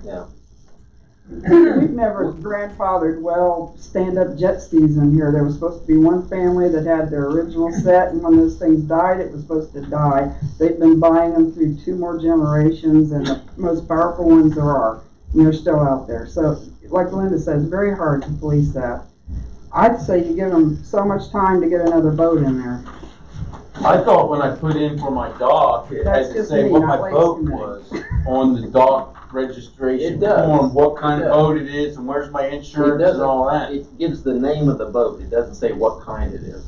We've never grandfathered well stand-up jet skis in here. There was supposed to be one family that had their original set, and when those things died, it was supposed to die. They've been buying them through 2 more generations, and the most powerful ones there are, and they're still out there. So, like Linda says, it's very hard to police that. I'd say you give them so much time to get another boat in there. I thought when I put in for my dock, it That's had to just say me, what not my Lakes boat Committee. was on the dock registration It does. form, what kind of It does. boat it is, and where's my insurance doesn't. and all that. It gives the name of the boat, it doesn't say what kind it is.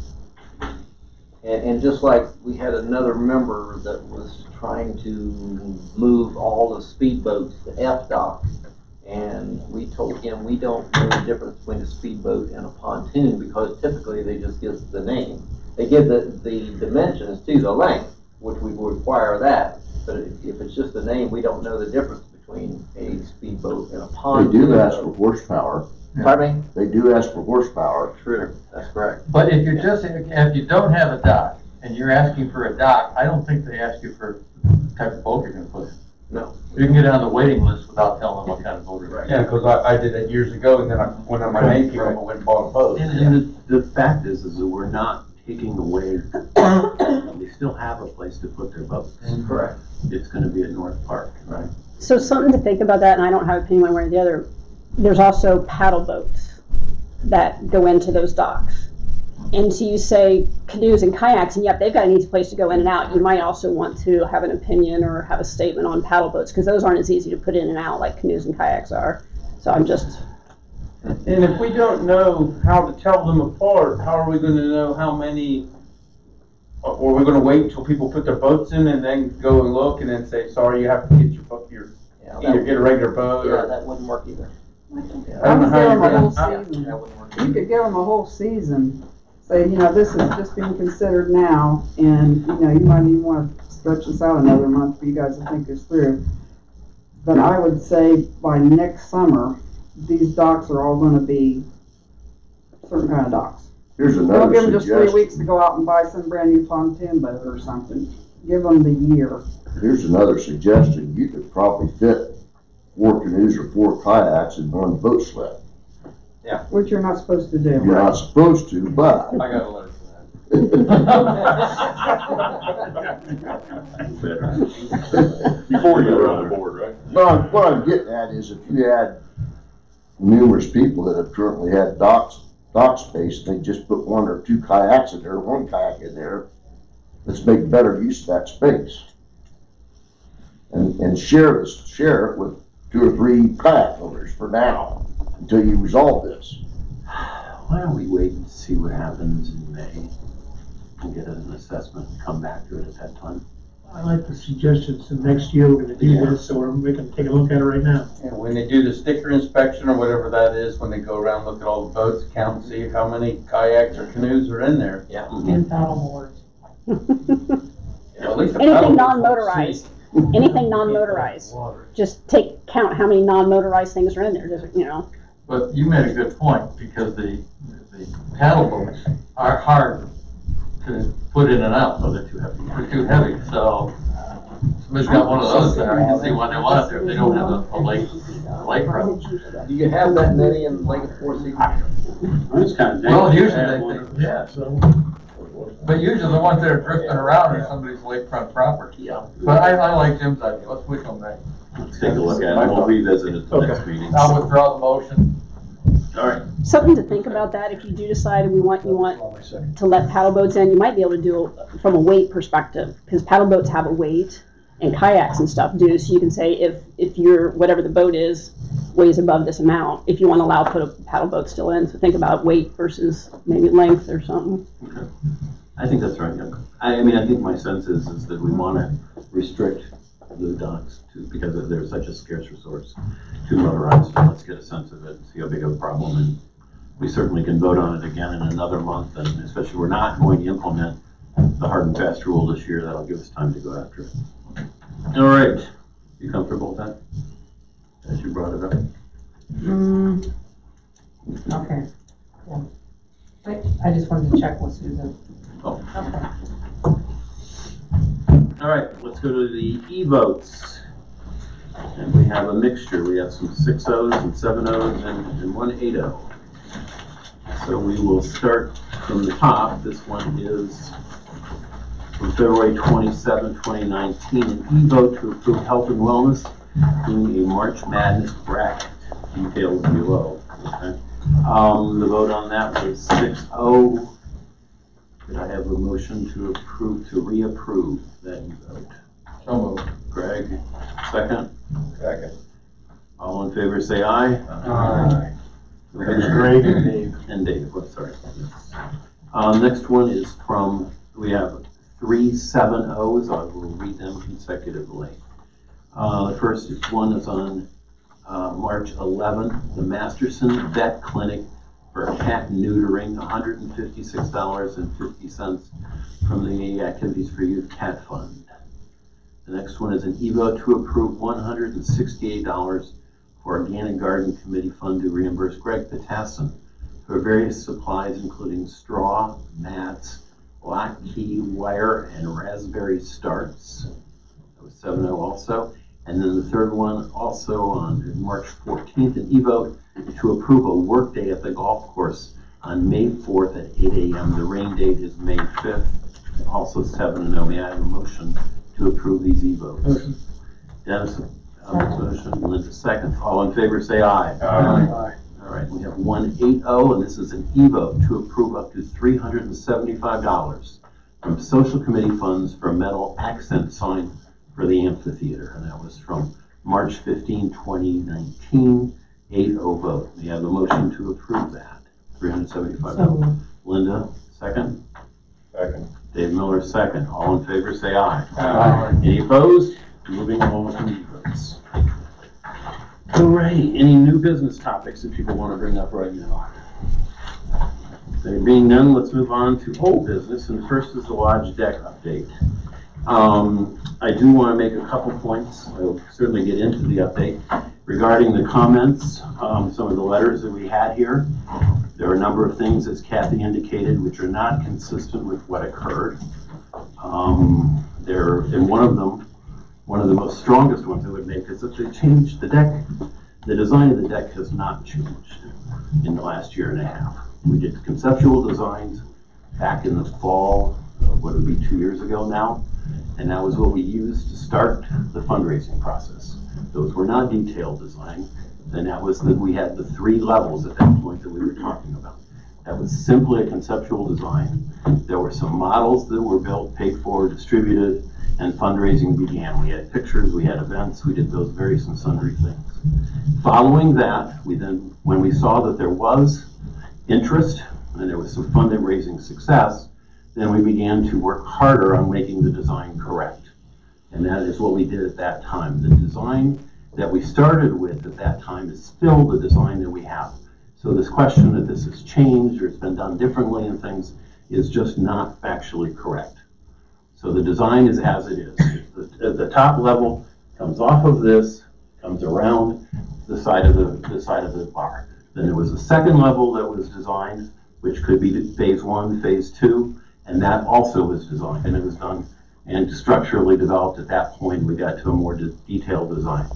And just like we had another member that was trying to move all the speedboats to F-dock, and we told him we don't know the difference between a speedboat and a pontoon, because typically they just give the name. They give the dimensions to the length, which we would require that, but if it's just a name, we don't know the difference between a speedboat and a They pontoon. do ask for horsepower. Pardon me? They do ask for horsepower. True, that's correct. But if you're just, if you don't have a dock and you're asking for a dock, I don't think they ask you for the type of boat you're gonna put in. No. You can get on the waiting list without telling them what kind of boat you're Yeah, because I did it years ago, and then when my name came up, I went and bought a boat. And the fact is that we're not taking away, they still have a place to put their boats. Correct. It's gonna be at North Park, right? So something to think about that, and I don't have an opinion one way or the other. There's also paddle boats that go into those docks. And so you say canoes and kayaks, and yep, they've got an easy place to go in and out. You might also want to have an opinion or have a statement on paddle boats, because those aren't as easy to put in and out like canoes and kayaks are. So I'm just, And if we don't know how to tell them apart, how are we gonna know how many? Or we're gonna wait until people put their boats in and then go and look and then say, sorry, you have to get your boat, Yeah, either get a regular boat yeah, or. that wouldn't work either. I I don't would know give how them a you're whole gonna. season. That wouldn't work You either. could give them a whole season, say, you know, this is just being considered now, and, you know, you might even want to stretch this out another month for you guys to think this through. But I would say by next summer, these docks are all gonna be certain kind of docks. Here's Don't another give them just 3 suggestion. weeks to go out and buy some brand new pontoon boat or something. Give them the year. Here's another suggestion. You could probably fit 4 canoes or 4 kayaks in one boat slip. Which you're not supposed to do. You're not supposed to, but I got a letter for that. Before you were on the board, right? what I'm getting at is if you had numerous people that have currently had dock space, and they just put 1 or 2 kayaks in there, 1 kayak in there, let's make better use of that space. And share it with 2 or 3 kayak owners for now, until you resolve this. Why don't we wait and see what happens in May and get an assessment and come back to it at that time? I like the suggestion, so next year we're gonna do this, so we can take a look at it right now. And when they do the sticker inspection or whatever that is, when they go around, look at all the boats, count, see how many kayaks or canoes are in there. Yeah. And paddle boards. At least the paddle anything boats will non-motorized, anything non-motorized. Just count how many non-motorized things are in there, just, you know. But you made a good point, because the paddle boats are hard to put in and out. Oh, they're too heavy. They're too heavy, so somebody's got one of those there, I can see why they want it there, if they don't have a lakefront. Do you have that many in Lake Four Seasons? It's kind of Well, dangerous. usually they, Yeah, so. But usually the ones that are drifting around are somebody's lakefront property. Yeah. But I like Jim's idea, let's wish them back. Let's take a look at it, we'll revisit it the next meeting. I'll withdraw the motion. All right. Something to think about that, if you do decide you want to let paddle boats in, you might be able to do it from a weight perspective, because paddle boats have a weight, and kayaks and stuff do, so you can say if your, whatever the boat is, weighs above this amount, if you want to allow, put a paddle boat still in, so think about weight versus maybe length or something. Okay. I think that's right, yeah. I mean, I think my sense is that we want to restrict the docks to, because they're such a scarce resource, to motorized. So let's get a sense of it and see how big of a problem, and we certainly can vote on it again in another month, and especially we're not going to implement the hard and fast rule this year. That'll give us time to go after it. All right, you comfortable with that? As you brought it up? Okay. Yeah. I just wanted to check with Susan. Oh. Okay. All right, let's go to the e-votes. And we have a mixture. We have some 6-0s and 7-0s and one 8-0. So we will start from the top. This one is from February 27, 2019, an e-vote to approve health and wellness doing a March Madness bracket. Details below. Okay. The vote on that was 6-0. Could I have a motion to approve, to reapprove that e-vote? So moved. Greg, second. Second. All in favor, say aye. Aye. Greg and Dave. And Dave, oh, sorry. Next one is from, we have 3 7-0s. I will read them consecutively. The first one is on March 11th, the Masterson Vet Clinic for cat neutering, $156.50 from the Activities for Youth Cat Fund. The next one is an e-vote to approve $168 for Organic Garden Committee Fund to reimburse Greg Patasson for various supplies including straw, mats, black key wire, and raspberry starts. That was 7-0 also. And then the third one, also on March 14th, an e-vote to approve a work day at the golf course on May 4th at 8 a.m. The rain date is May 5th, also 7-0. May I have a motion to approve these e-votes? Motion. Dennis, motion. Linda, second. All in favor, say aye. Aye. All right, we have 1-8-0, and this is an e-vote to approve up to $375 from social committee funds for a metal accent sign for the amphitheater, and that was from March 15, 2019, 8-0 vote. We have a motion to approve that, $375. Linda, second. Second. Dave Miller, second. All in favor, say aye. Aye. Any opposed? Moving along from the votes. Alrighty, any new business topics that people want to bring up right now? There being none, let's move on to old business, and first is the lodge deck update. I do want to make a couple points. I'll certainly get into the update regarding the comments, some of the letters that we had here. There are a number of things, as Kathy indicated, which are not consistent with what occurred. And one of them, one of the most strongest ones I would make is that they changed the deck. The design of the deck has not changed in the last year and a half. We did conceptual designs back in the fall, what would be 2 years ago now, and that was what we used to start the fundraising process. Those were not detailed design, and that was that we had the 3 levels at that point that we were talking about. That was simply a conceptual design. There were some models that were built, paid for, distributed, and fundraising began. We had pictures, we had events, we did those various and sundry things. Following that, we then, when we saw that there was interest and there was some fundraising success, then we began to work harder on making the design correct. And that is what we did at that time. The design that we started with at that time is still the design that we have. So this question that this has changed or it's been done differently and things is just not factually correct. So the design is as it is. The top level comes off of this, comes around the side of the bar. Then there was a second level that was designed, which could be phase 1, phase 2, and that also was designed, and it was done and structurally developed at that point. We got to a more detailed design.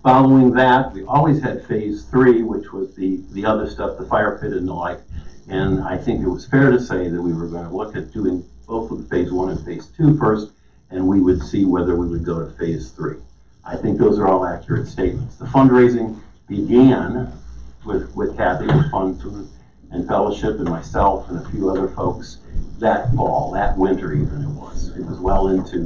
Following that, we always had phase 3, which was the other stuff, the fire pit and the like. And I think it was fair to say that we were going to look at doing both of phase 1 and phase 2 first, and we would see whether we would go to phase 3. I think those are all accurate statements. The fundraising began with Kathy, with Funds and Fellowship and myself and a few other folks that fall, that winter even it was. It was well into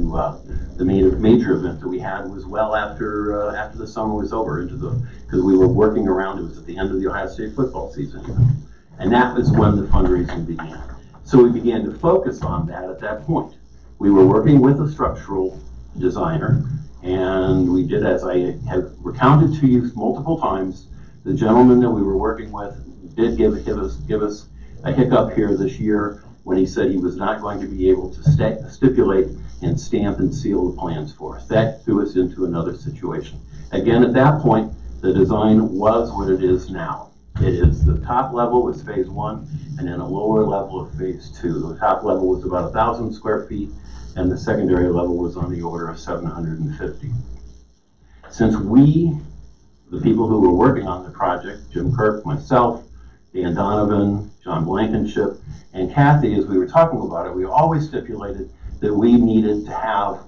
the major event that we had was well after the summer was over, because we were working around, it was at the end of the Ohio State football season even. And that was when the fundraising began. So we began to focus on that at that point. We were working with a structural designer, and we did, as I have recounted to you multiple times, the gentleman that we were working with did give us a hiccup here this year when he said he was not going to be able to stipulate and stamp and seal the plans for us. That threw us into another situation. Again, at that point, the design was what it is now. It is the top level was phase 1, and then a lower level of phase 2. The top level was about 1,000 square feet, and the secondary level was on the order of 750. Since the people who were working on the project, Jim Kirk, myself, Dan Donovan, John Blankenship, and Kathy, as we were talking about it, we always stipulated that we needed to have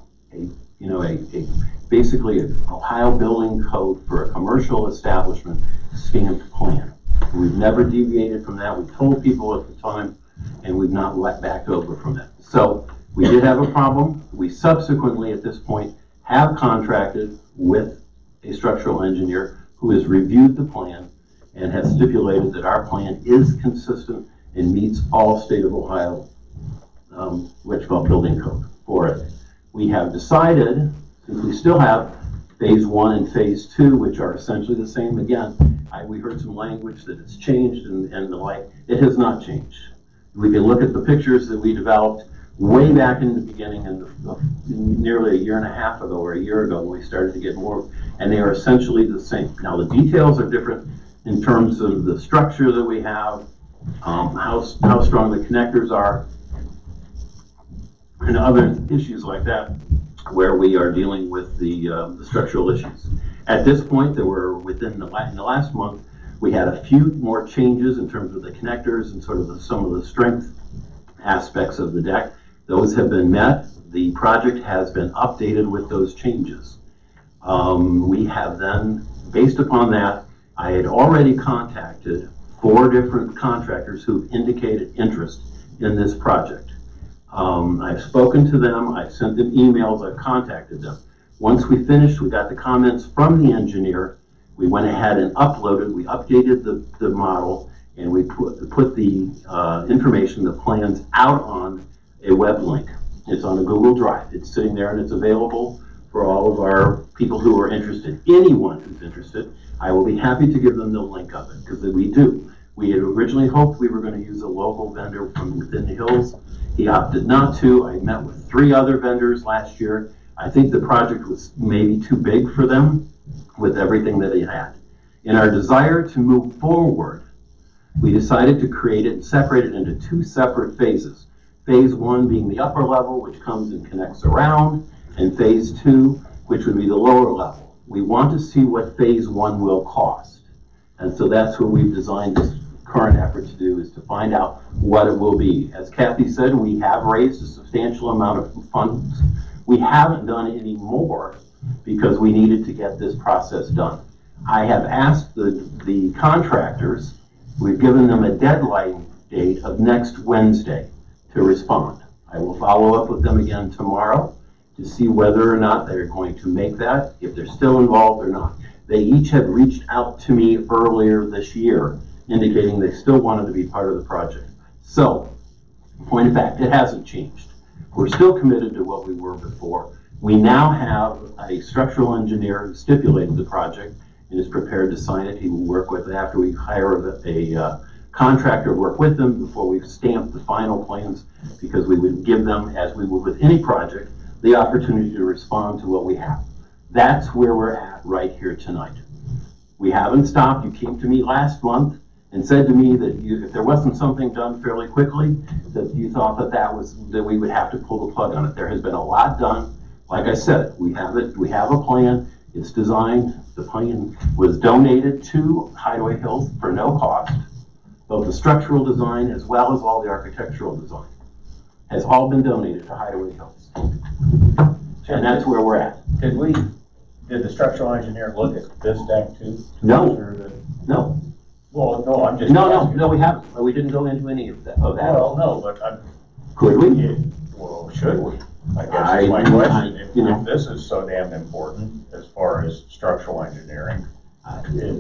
basically an Ohio building code for a commercial establishment stamped plan. We've never deviated from that. We told people at the time, and we've not let back over from that. So we did have a problem. We subsequently, at this point, have contracted with a structural engineer who has reviewed the plan and has stipulated that our plan is consistent and meets all state of Ohio, what's called building code for it. We have decided, since we still have phase 1 and phase 2, which are essentially the same again, we heard some language that it's changed and the like. It has not changed. We can look at the pictures that we developed way back in the beginning, nearly a year and a half ago or a year ago, when we started to get more, and they are essentially the same. Now the details are different in terms of the structure that we have, how strong the connectors are, and other issues like that, where we are dealing with the structural issues. At this point, there were in the last month, we had a few more changes in terms of the connectors and sort of some of the strength aspects of the deck. Those have been met. The project has been updated with those changes. We have then, based upon that, I had already contacted 4 different contractors who've indicated interest in this project. I've spoken to them, I've sent them emails, I've contacted them. Once we finished, we got the comments from the engineer, we went ahead and uploaded, we updated the model, and we put the information, the plans, out on a web link. It's on a Google Drive. It's sitting there and it's available for all of our people who are interested. Anyone who's interested, I will be happy to give them the link of it, because we do. We had originally hoped we were going to use a local vendor from within the hills. He opted not to. I met with 3 other vendors last year. I think the project was maybe too big for them with everything that they had. In our desire to move forward, we decided to create it and separate it into 2 separate phases. Phase 1 being the upper level, which comes and connects around, and phase 2, which would be the lower level. We want to see what phase 1 will cost. And so that's what we've designed this current effort to do, is to find out what it will be. As Kathy said, we have raised a substantial amount of funds. We haven't done any more because we needed to get this process done. I have asked the contractors, we've given them a deadline date of next Wednesday to respond. I will follow up with them again tomorrow to see whether or not they're going to make that, if they're still involved or not. They each have reached out to me earlier this year, indicating they still wanted to be part of the project. So, point of fact, it hasn't changed. We're still committed to what we were before. We now have a structural engineer who stipulated the project and is prepared to sign it. He will work with it after we hire a contractor, work with them before we've stamped the final plans, because we would give them, as we would with any project, the opportunity to respond to what we have. That's where we're at right here tonight. We haven't stopped. You came to me last month and said to me that if there wasn't something done fairly quickly, that you thought that we would have to pull the plug on it. There has been a lot done. Like I said, we have a plan. It's designed, the plan was donated to Hideaway Hills for no cost. Both the structural design as well as all the architectural design has all been donated to Hideaway Hills. And that's where we're at. Did the structural engineer look at this deck too? No. Sure that- No, Well, no, I'm just. no, we haven't. We didn't go into any of that. Well, no, but Could we? yeah, well, should we? I guess I- is my question. you know. If this is so damn important as far as structural engineering,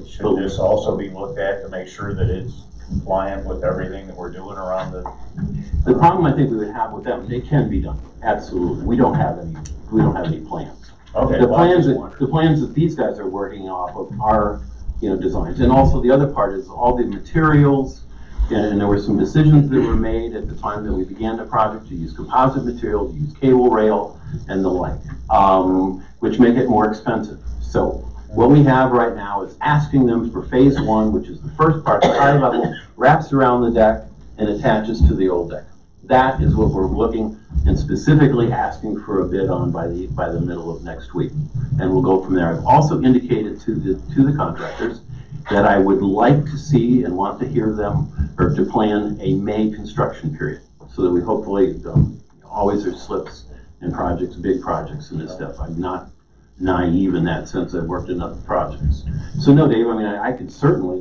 should this also be looked at to make sure that it's compliant with everything that we're doing around the? The problem I think we would have with them, it can be done, absolutely. We don't have any plans. Okay. The well, I plans just that, wondered. the plans that these guys are working off of are, designs. And also the other part is all the materials, and there were some decisions that were made at the time that we began the project to use composite materials, use cable rail and the like, which make it more expensive. So what we have right now is asking them for phase one, which is the first part, the high level, wraps around the deck and attaches to the old deck. That is what we're looking and specifically asking for a bid on by the middle of next week. And we'll go from there. I've also indicated to the contractors that I would like to see and want to hear them, or to plan a May construction period, so that we hopefully, always there's slips in projects, big projects and this stuff. I'm not naive in that sense. I've worked in other projects. So no, Dave, I could certainly,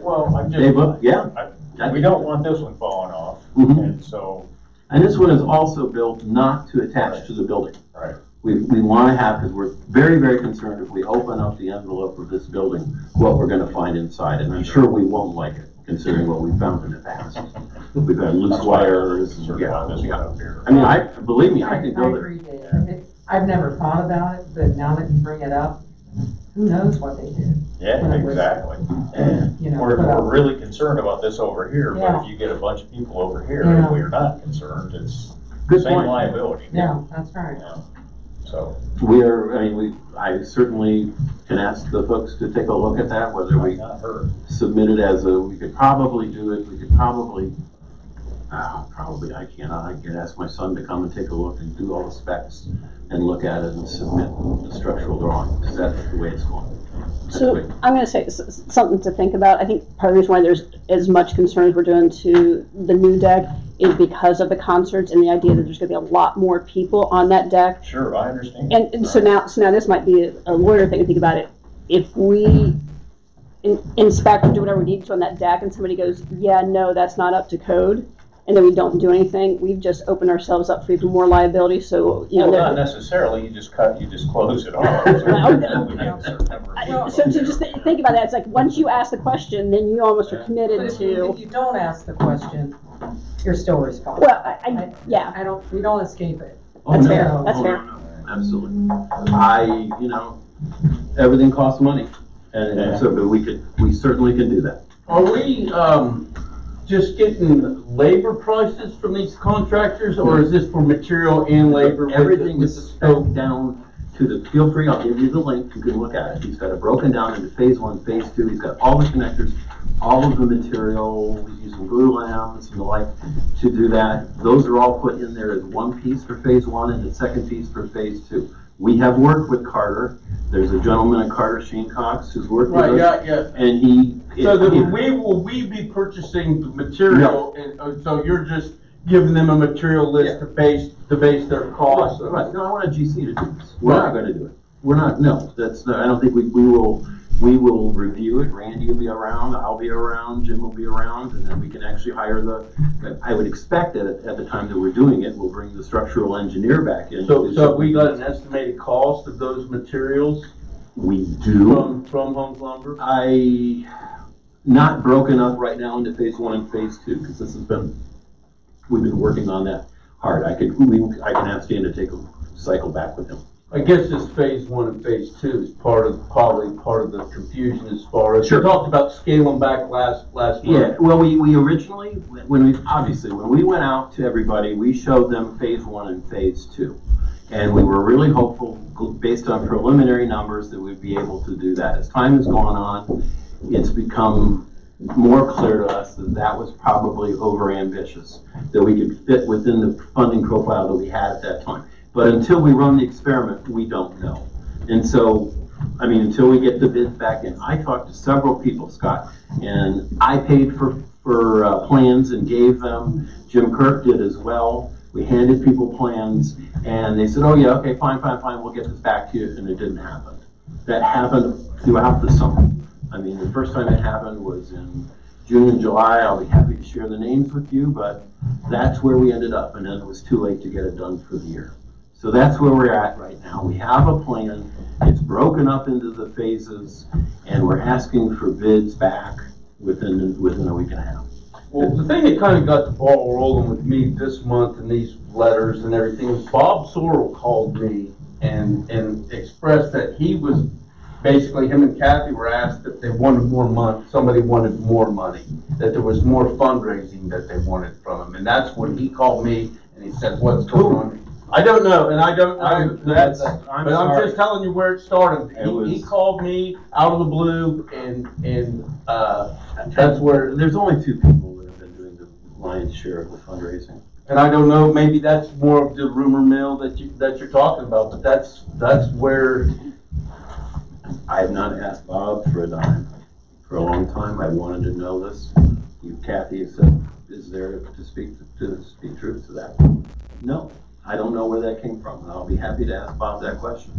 Well, I'm they've, just, yeah. we don't want this one falling off, Mhm. and so, And this one is also built not to attach to the building. right. We want to have, because we're very, very concerned if we open up the envelope of this building, what we're going to find inside. And I'm sure we won't like it, considering what we found in the past. We've had loose That's why wires. I'm concerned about this one up here. I mean, believe me, I could go there. agree, Dave. I've never thought about it, but now that you bring it up, who knows what they did? Yeah, When it was- exactly. You know, We're put up- really concerned about this over here, but Yeah. if you get a bunch of people over here Yeah. and we're not concerned, it's the Good same point. liability. Yeah, that's right. Yeah. So, I certainly can ask the folks to take a look at that, whether we not hurt. submit it as we could probably do it, I cannot. I could ask my son to come and take a look and do all the specs and look at it and submit the structural drawing, because that's the way it's going. That's So great. I'm going to say something to think about. I think part of the reason why there's as much concern as we're doing to the new deck is because of the concerts and the idea that there's going to be a lot more people on that deck. Sure, I understand. And so now this might be a lawyer thing to think about it. If we inspect or do whatever we need to on that deck and somebody goes, yeah, no, that's not up to code, and then we don't do anything, we've just opened ourselves up for even more liability. So, Well, not necessarily, you just close it off. So to just think about that, it's like, once you ask the question, then you almost are But committed if to, you don't ask the question, you're still responsible. well, yeah, We don't escape it. Oh, That's no. fair, that's Oh, fair. no, Absolutely. Everything costs money, and so, but we certainly can do that. Are we, just getting labor prices from these contractors, or is this for material and labor? with the- Everything with is the scope? spec down to the, feel free, I'll give you the link, you can look at it. He's got it broken down into phase one, phase two, he's got all the connectors, all of the material, he's using glue lambs and the like to do that. Those are all put in there as one piece for phase one and the second piece for phase two. We have worked with Carter, there's a gentleman at Carter, Shane Cox, who's worked with us. Yeah. And he. So will we be purchasing the material, and so you're just giving them a material list to base their costs? Right, no, I want a GC to do this. We're not gonna do it. We're not, no, that's, I don't think we will review it. Randy will be around, I'll be around, Jim will be around, and then we can actually hire I would expect that at the time that we're doing it, we'll bring the structural engineer back in. So have we got an estimated cost of those materials We do. from Homes Lumber? Not broken up right now into phase one and phase two, because we've been working on that hard. I can ask Dan to take a cycle back with him. I guess this phase one and phase two is probably part of the confusion as far as. Sure. We talked about scaling back last month. Yeah, well, we originally, when we went out to everybody, we showed them phase one and phase two. And we were really hopeful, based on preliminary numbers, that we'd be able to do that. As time has gone on, it's become more clear to us that was probably overambitious, that we could fit within the funding profile that we had at that time. But until we run the experiment, we don't know. And so I mean, until we get the bids back in. I talked to several people, Scott, and I paid for plans and gave them. Jim Kirk did as well. We handed people plans, and they said, oh yeah, okay, fine, we'll get this back to you, and it didn't happen. That happened throughout the summer. I mean, the first time it happened was in June and July. I'll be happy to share the names with you, but that's where we ended up, and then it was too late to get it done for the year. So that's where we're at right now. We have a plan. It's broken up into the phases, and we're asking for bids back within a week and a half. Well, the thing that kind of got the ball rolling with me this month and these letters and everything was Bob Sorrell called me and expressed that he was basically, him and Kathy were asked if they wanted more money, somebody wanted more money, that there was more fundraising that they wanted from him. And that's when he called me and he said, what's going on? I don't know, and I'm just telling you where it started. He called me out of the blue, and that's where. There's only 2 people that have been doing the lion's share of the fundraising. And I don't know, maybe that's more of the rumor mill that you're talking about, but that's where. I have not asked Bob for a dime for a long time. I wanted to know this. Kathy said, is there to speak truth to that? No. I don't know where that came from, and I'll be happy to ask Bob that question.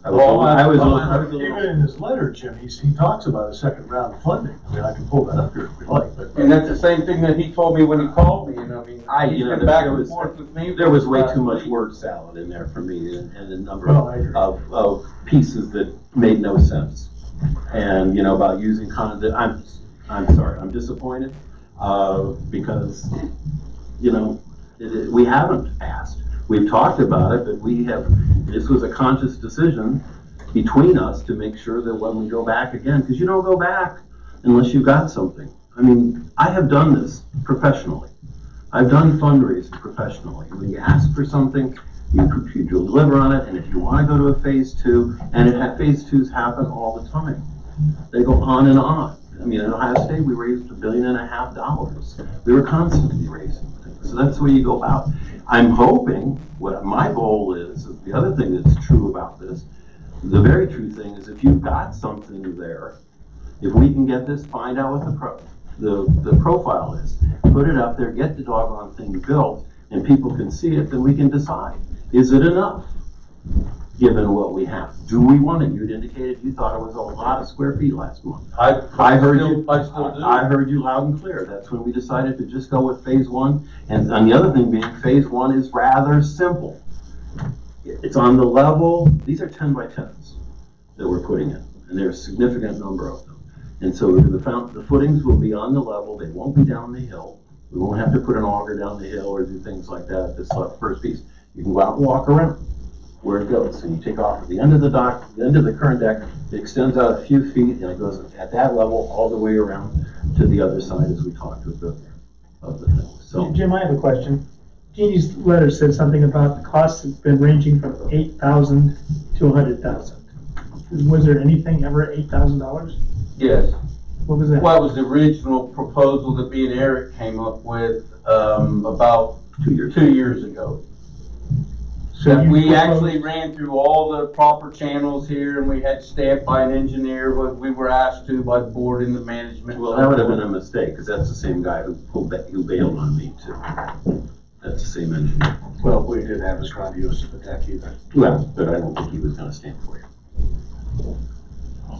Even in his letter, Jim, he talks about a second round of funding. I mean, I can pull that up here if we like, but. And that's the same thing that he told me when he called me, and I mean, he's been back and forth with me. There was way too much word salad in there for me, and a number of pieces that made no sense. And, about using I'm sorry, I'm disappointed, because, we haven't asked. We've talked about it, but this was a conscious decision between us to make sure that when we go back again, because you don't go back unless you've got something. I mean, I have done this professionally. I've done fundraising professionally. When you ask for something, you deliver on it, and if you want to go to a phase 2, and phase 2s happen all the time. They go on and on. I mean, at Ohio State, we raised $1.5 billion. We were constantly raising things. So that's the way you go about. I'm hoping, what my goal is the other thing that's true about this, the very true thing is if you've got something there, if we can get this, find out what the profile is, put it up there, get the doggone thing built, and people can see it, then we can decide, is it enough, given what we have? Do we want it? You'd indicated you thought it was a lot of square feet last month. I heard you loud and clear. That's when we decided to just go with phase 1. And the other thing being, phase 1 is rather simple. It's on the level. These are 10 by 10s that we're putting in, and there's a significant number of them. And so the footings will be on the level. They won't be down the hill. We won't have to put an auger down the hill or do things like that at this first piece. You can go out and walk around where it goes. So you take off at the end of the dock, the end of the current deck, it extends out a few feet, and it goes at that level all the way around to the other side as we talked of the thing. So, Jim, I have a question. Jeannie's letter said something about the costs have been ranging from $8,000 to $100,000. Was there anything ever $8,000? Yes. What was that? Well, it was the original proposal that me and Eric came up with about 2 years ago. So we actually ran through all the proper channels here, and we had staffed by an engineer, what we were asked to by the board and the management. Well, that would have been a mistake, because that's the same guy who bailed on me too. That's the same engineer. Well, we didn't have as grandiose of a deck either. Well, but I don't think he was going to stand for you.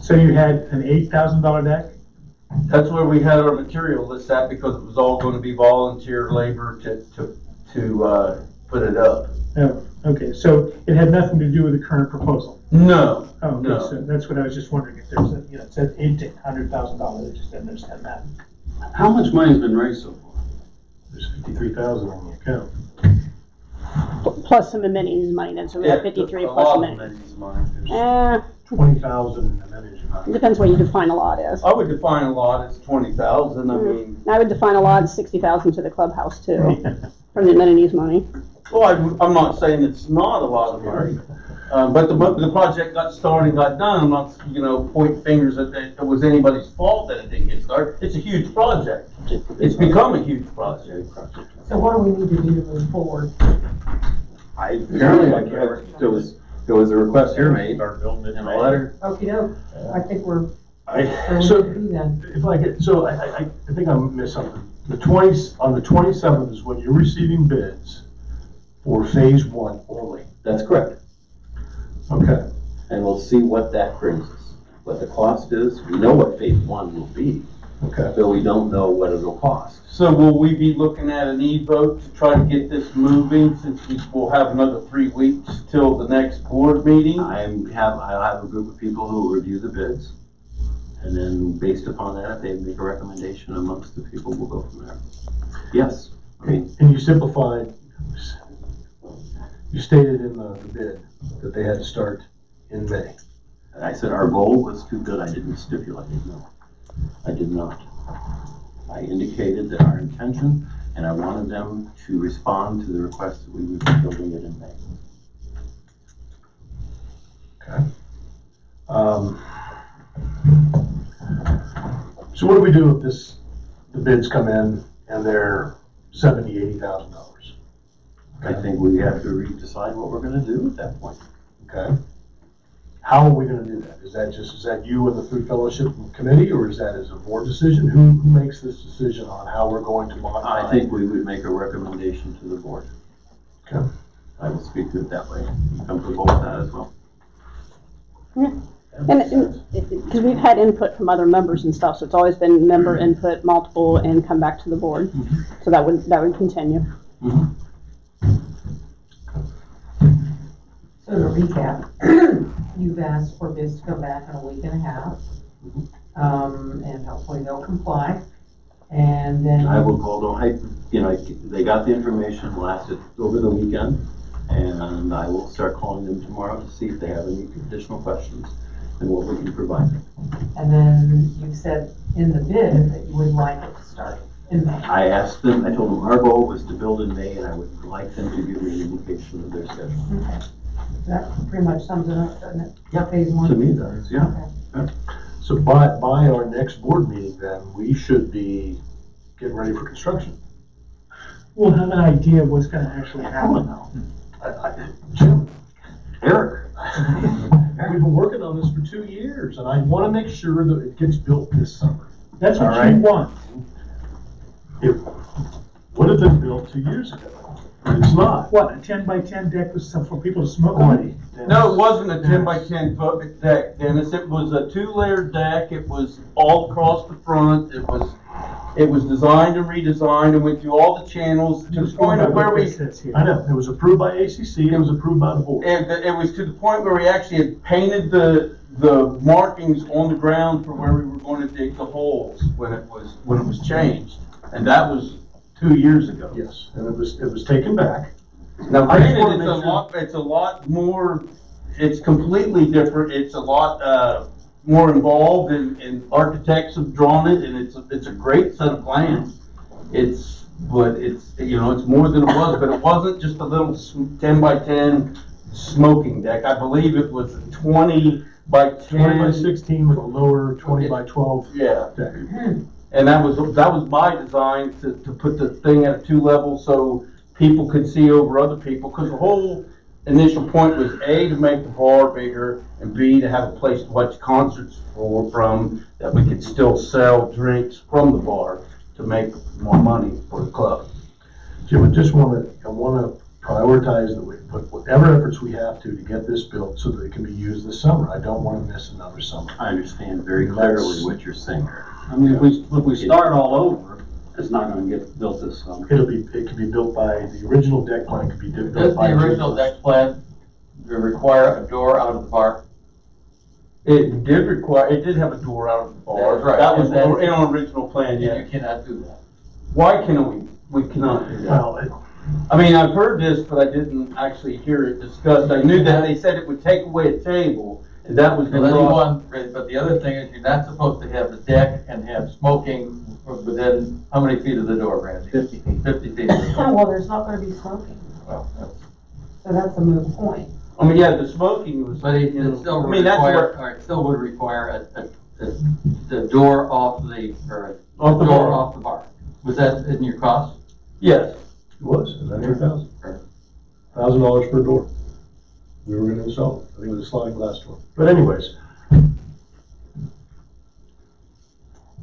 So you had an $8,000 deck? That's where we had our material list at, because it was all going to be volunteer labor to put it up. Oh, okay, so it had nothing to do with the current proposal? No. Oh, okay, no. So that's what I was just wondering, if there's a, it said $8,000 to $100,000, I just didn't understand that. How much money has been raised so far? There's 53,000 on the account. Plus some amenities money, then, so we have 53 plus amenities. 20,000 in amenities. It depends what you define a lot as. I would define a lot as 20,000. I mean, I would define a lot as 60,000 to the clubhouse too, from the amenities money. well, I'm not saying it's not a lot of money, but the project got started and got done. I'm not, pointing fingers at that it was anybody's fault that it didn't get started. It's a huge project. It's become a huge project. So what do we need to do to move forward? Apparently, there was There was a request here made Start building it in a letter. Okey doke, I think we're, where I, we so, need to be then. if I get, so I think I missed something. On the 27th is when you're receiving bids for phase 1 only. That's correct. Okay. And we'll see what that brings us. What the cost is, we know what phase 1 will be, Okay. but we don't know what it'll cost. So will we be looking at an e-vote to try to get this moving, since we will have another 3 weeks till the next board meeting? I'll have a group of people who will review the bids, and then based upon that, if they make a recommendation amongst the people, we'll go from there. Yes, I mean, And you simplified, you stated in the bid that they had to start in May. I said our goal was too good, I didn't stipulate it, no. I did not. I indicated that our intention, and I wanted them to respond to the request that we would be building it in May. Okay. So what do we do if the bids come in and they're $70,000, $80,000? I think we have to decide what we're gonna do at that point. Okay. How are we gonna do that? Is that you and the Food Fellowship Committee, or is that as a board decision? Who makes this decision on how we're going to modify? I think we would make a recommendation to the board. Okay. I will speak to it that way. You comfortable with that as well? And, because we've had input from other members and stuff, so it's always been member input, multiple, and come back to the board. So that would continue. So to recap, you've asked for bids to come back in a week and a half. And hopefully they'll comply. And then. I will call them, they got the information over the weekend, and I will start calling them tomorrow to see if they have any additional questions and what we can provide them. And then you said in the bid that you would like it to start in May. I asked them, I told them our goal was to build in May, and I would like them to give me an indication of their schedule. Okay. That pretty much sums it up, doesn't it? Yeah, Phase 1. to me, it does, yeah. Okay. So by our next board meeting, then, we should be getting ready for construction. We'll have an idea of what's gonna actually happen. Jim, Eric, we've been working on this for 2 years, and I want to make sure that it gets built this summer. That's what All right. you want. It would have been built 2 years ago, but it's not. What, a 10-by-10 deck with stuff for people to smoke on? No, it wasn't a 10-by-10 foot deck, Dennis. It was a 2-layer deck. It was all across the front. It was designed and redesigned and went through all the channels to the point of where we. I know, it was approved by ACC, it was approved by the board. It was to the point where we actually had painted the markings on the ground for where we were going to dig the holes when it was changed, and that was 2 years ago. Yes, and it was taken back. Now, I just granted, wanna make sure- it's a lot more. It's completely different. It's a lot more involved, and architects have drawn it, and it's a great set of plans. It's more than it was, but it wasn't just a little 10-by-10 smoking deck. I believe it was a 20-by-10. 20-by-16 with a lower 20-by-12 Yeah. deck. And that was my design to put the thing at a 2 level so people could see over other people, because the whole initial point was A, to make the bar bigger, and B, to have a place to watch concerts from, that we could still sell drinks from the bar to make more money for the club. Jim, I want to prioritize that we put whatever efforts we have to get this built so that it can be used this summer. I don't want to miss another summer. I understand very clearly what you're saying. I mean, if we start all over, it's not gonna get built this summer. It can be built by, the original deck plan could be built Does by. the original deck plan require a door out of the bar? It did have a door out of the bar. That's right. That was And then- in our original plan, You yeah. cannot do that. Why can we cannot do that? Well, I mean, I've heard this, but I didn't actually hear it discussed. I knew that they said it would take away a table, and that was the Well, law. but the other thing is you're not supposed to have the deck and have smoking within, how many feet of the door, Randy? 50 feet. 50 feet. of the door. Oh, well, there's not gonna be smoking, Well, so that's a moot point. I mean, yeah, the smoking was. but it still I would mean, that's require, where, or it still would require the door off the, or Off the door bar. off the bar. Was that in your cost? yes. it was, and then $8,000. $1,000 per door. we were gonna install it. I think it was a sliding glass door. But anyways,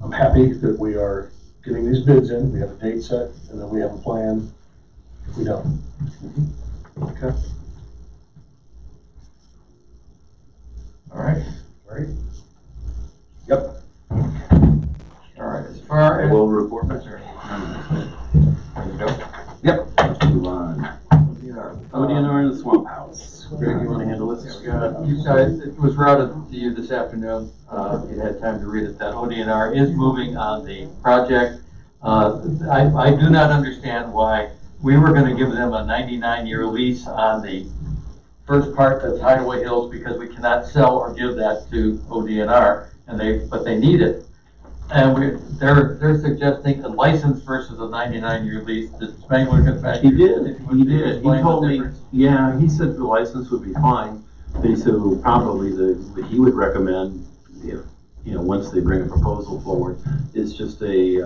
I'm happy that we are getting these bids in. We have a date set, and then we have a plan if we don't. Okay. All right. Right. Yep. All right, as far I as. will report back. There you go. Yep, let's move on. ODNR in the Swamp House. Greg, you wanna handle this? It was routed to you this afternoon. You had time to read it, that ODNR is moving on the project. I do not understand why we were gonna give them a 99-year lease on the first part that's Hideaway Hills, because we cannot sell or give that to ODNR, but they need it. And they're suggesting a license versus a 99-year lease. Did Spangler get back? He did. He Explain told the me, difference. yeah, he said the license would be fine. But he said probably what he would recommend, if, once they bring a proposal forward, is just a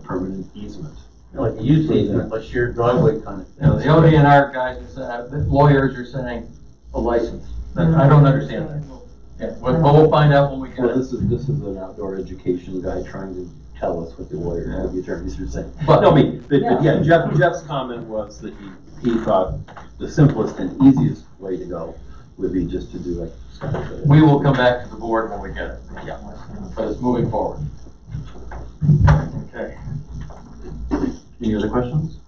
permanent easement. Like a use easement, like shared driveway kind of. The ODNR guys, the lawyers are saying a license. I don't understand that. Yeah, but we'll find out when we get Well, it. this is an outdoor education guy trying to tell us what the lawyers, the attorneys are saying. But- No, but yeah, Jeff's comment was that he thought the simplest and easiest way to go would be just to do like Scott said. We will come back to the board when we get it. Yeah. But it's moving forward. Okay. Any other questions?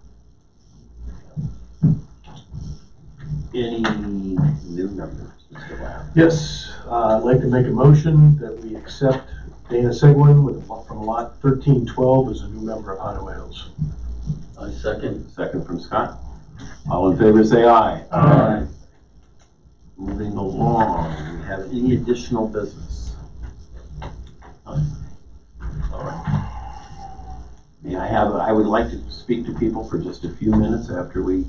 Any new members, Mr. Lab? Yes, I'd like to make a motion that we accept Dana Seguin from lot 1312 as a new member of Hideaway Hills. I second. Second from Scott. All in favor, say aye. Aye. Moving along, do we have any additional business? None. All right. I would like to speak to people for just a few minutes after we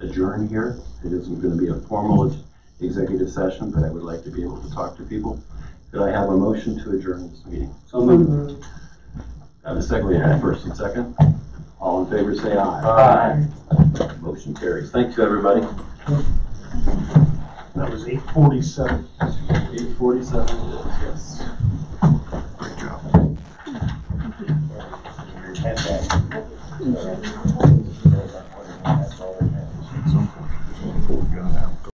adjourn here. It isn't going to be a formal executive session, but I would like to be able to talk to people. Could I have a motion to adjourn this meeting? So moved. Have a second, yeah, first and second. All in favor, say aye. Aye. Motion carries. Thank you, everybody. That was 8:47. 8:47 it is, yes. Great job. Fantastic.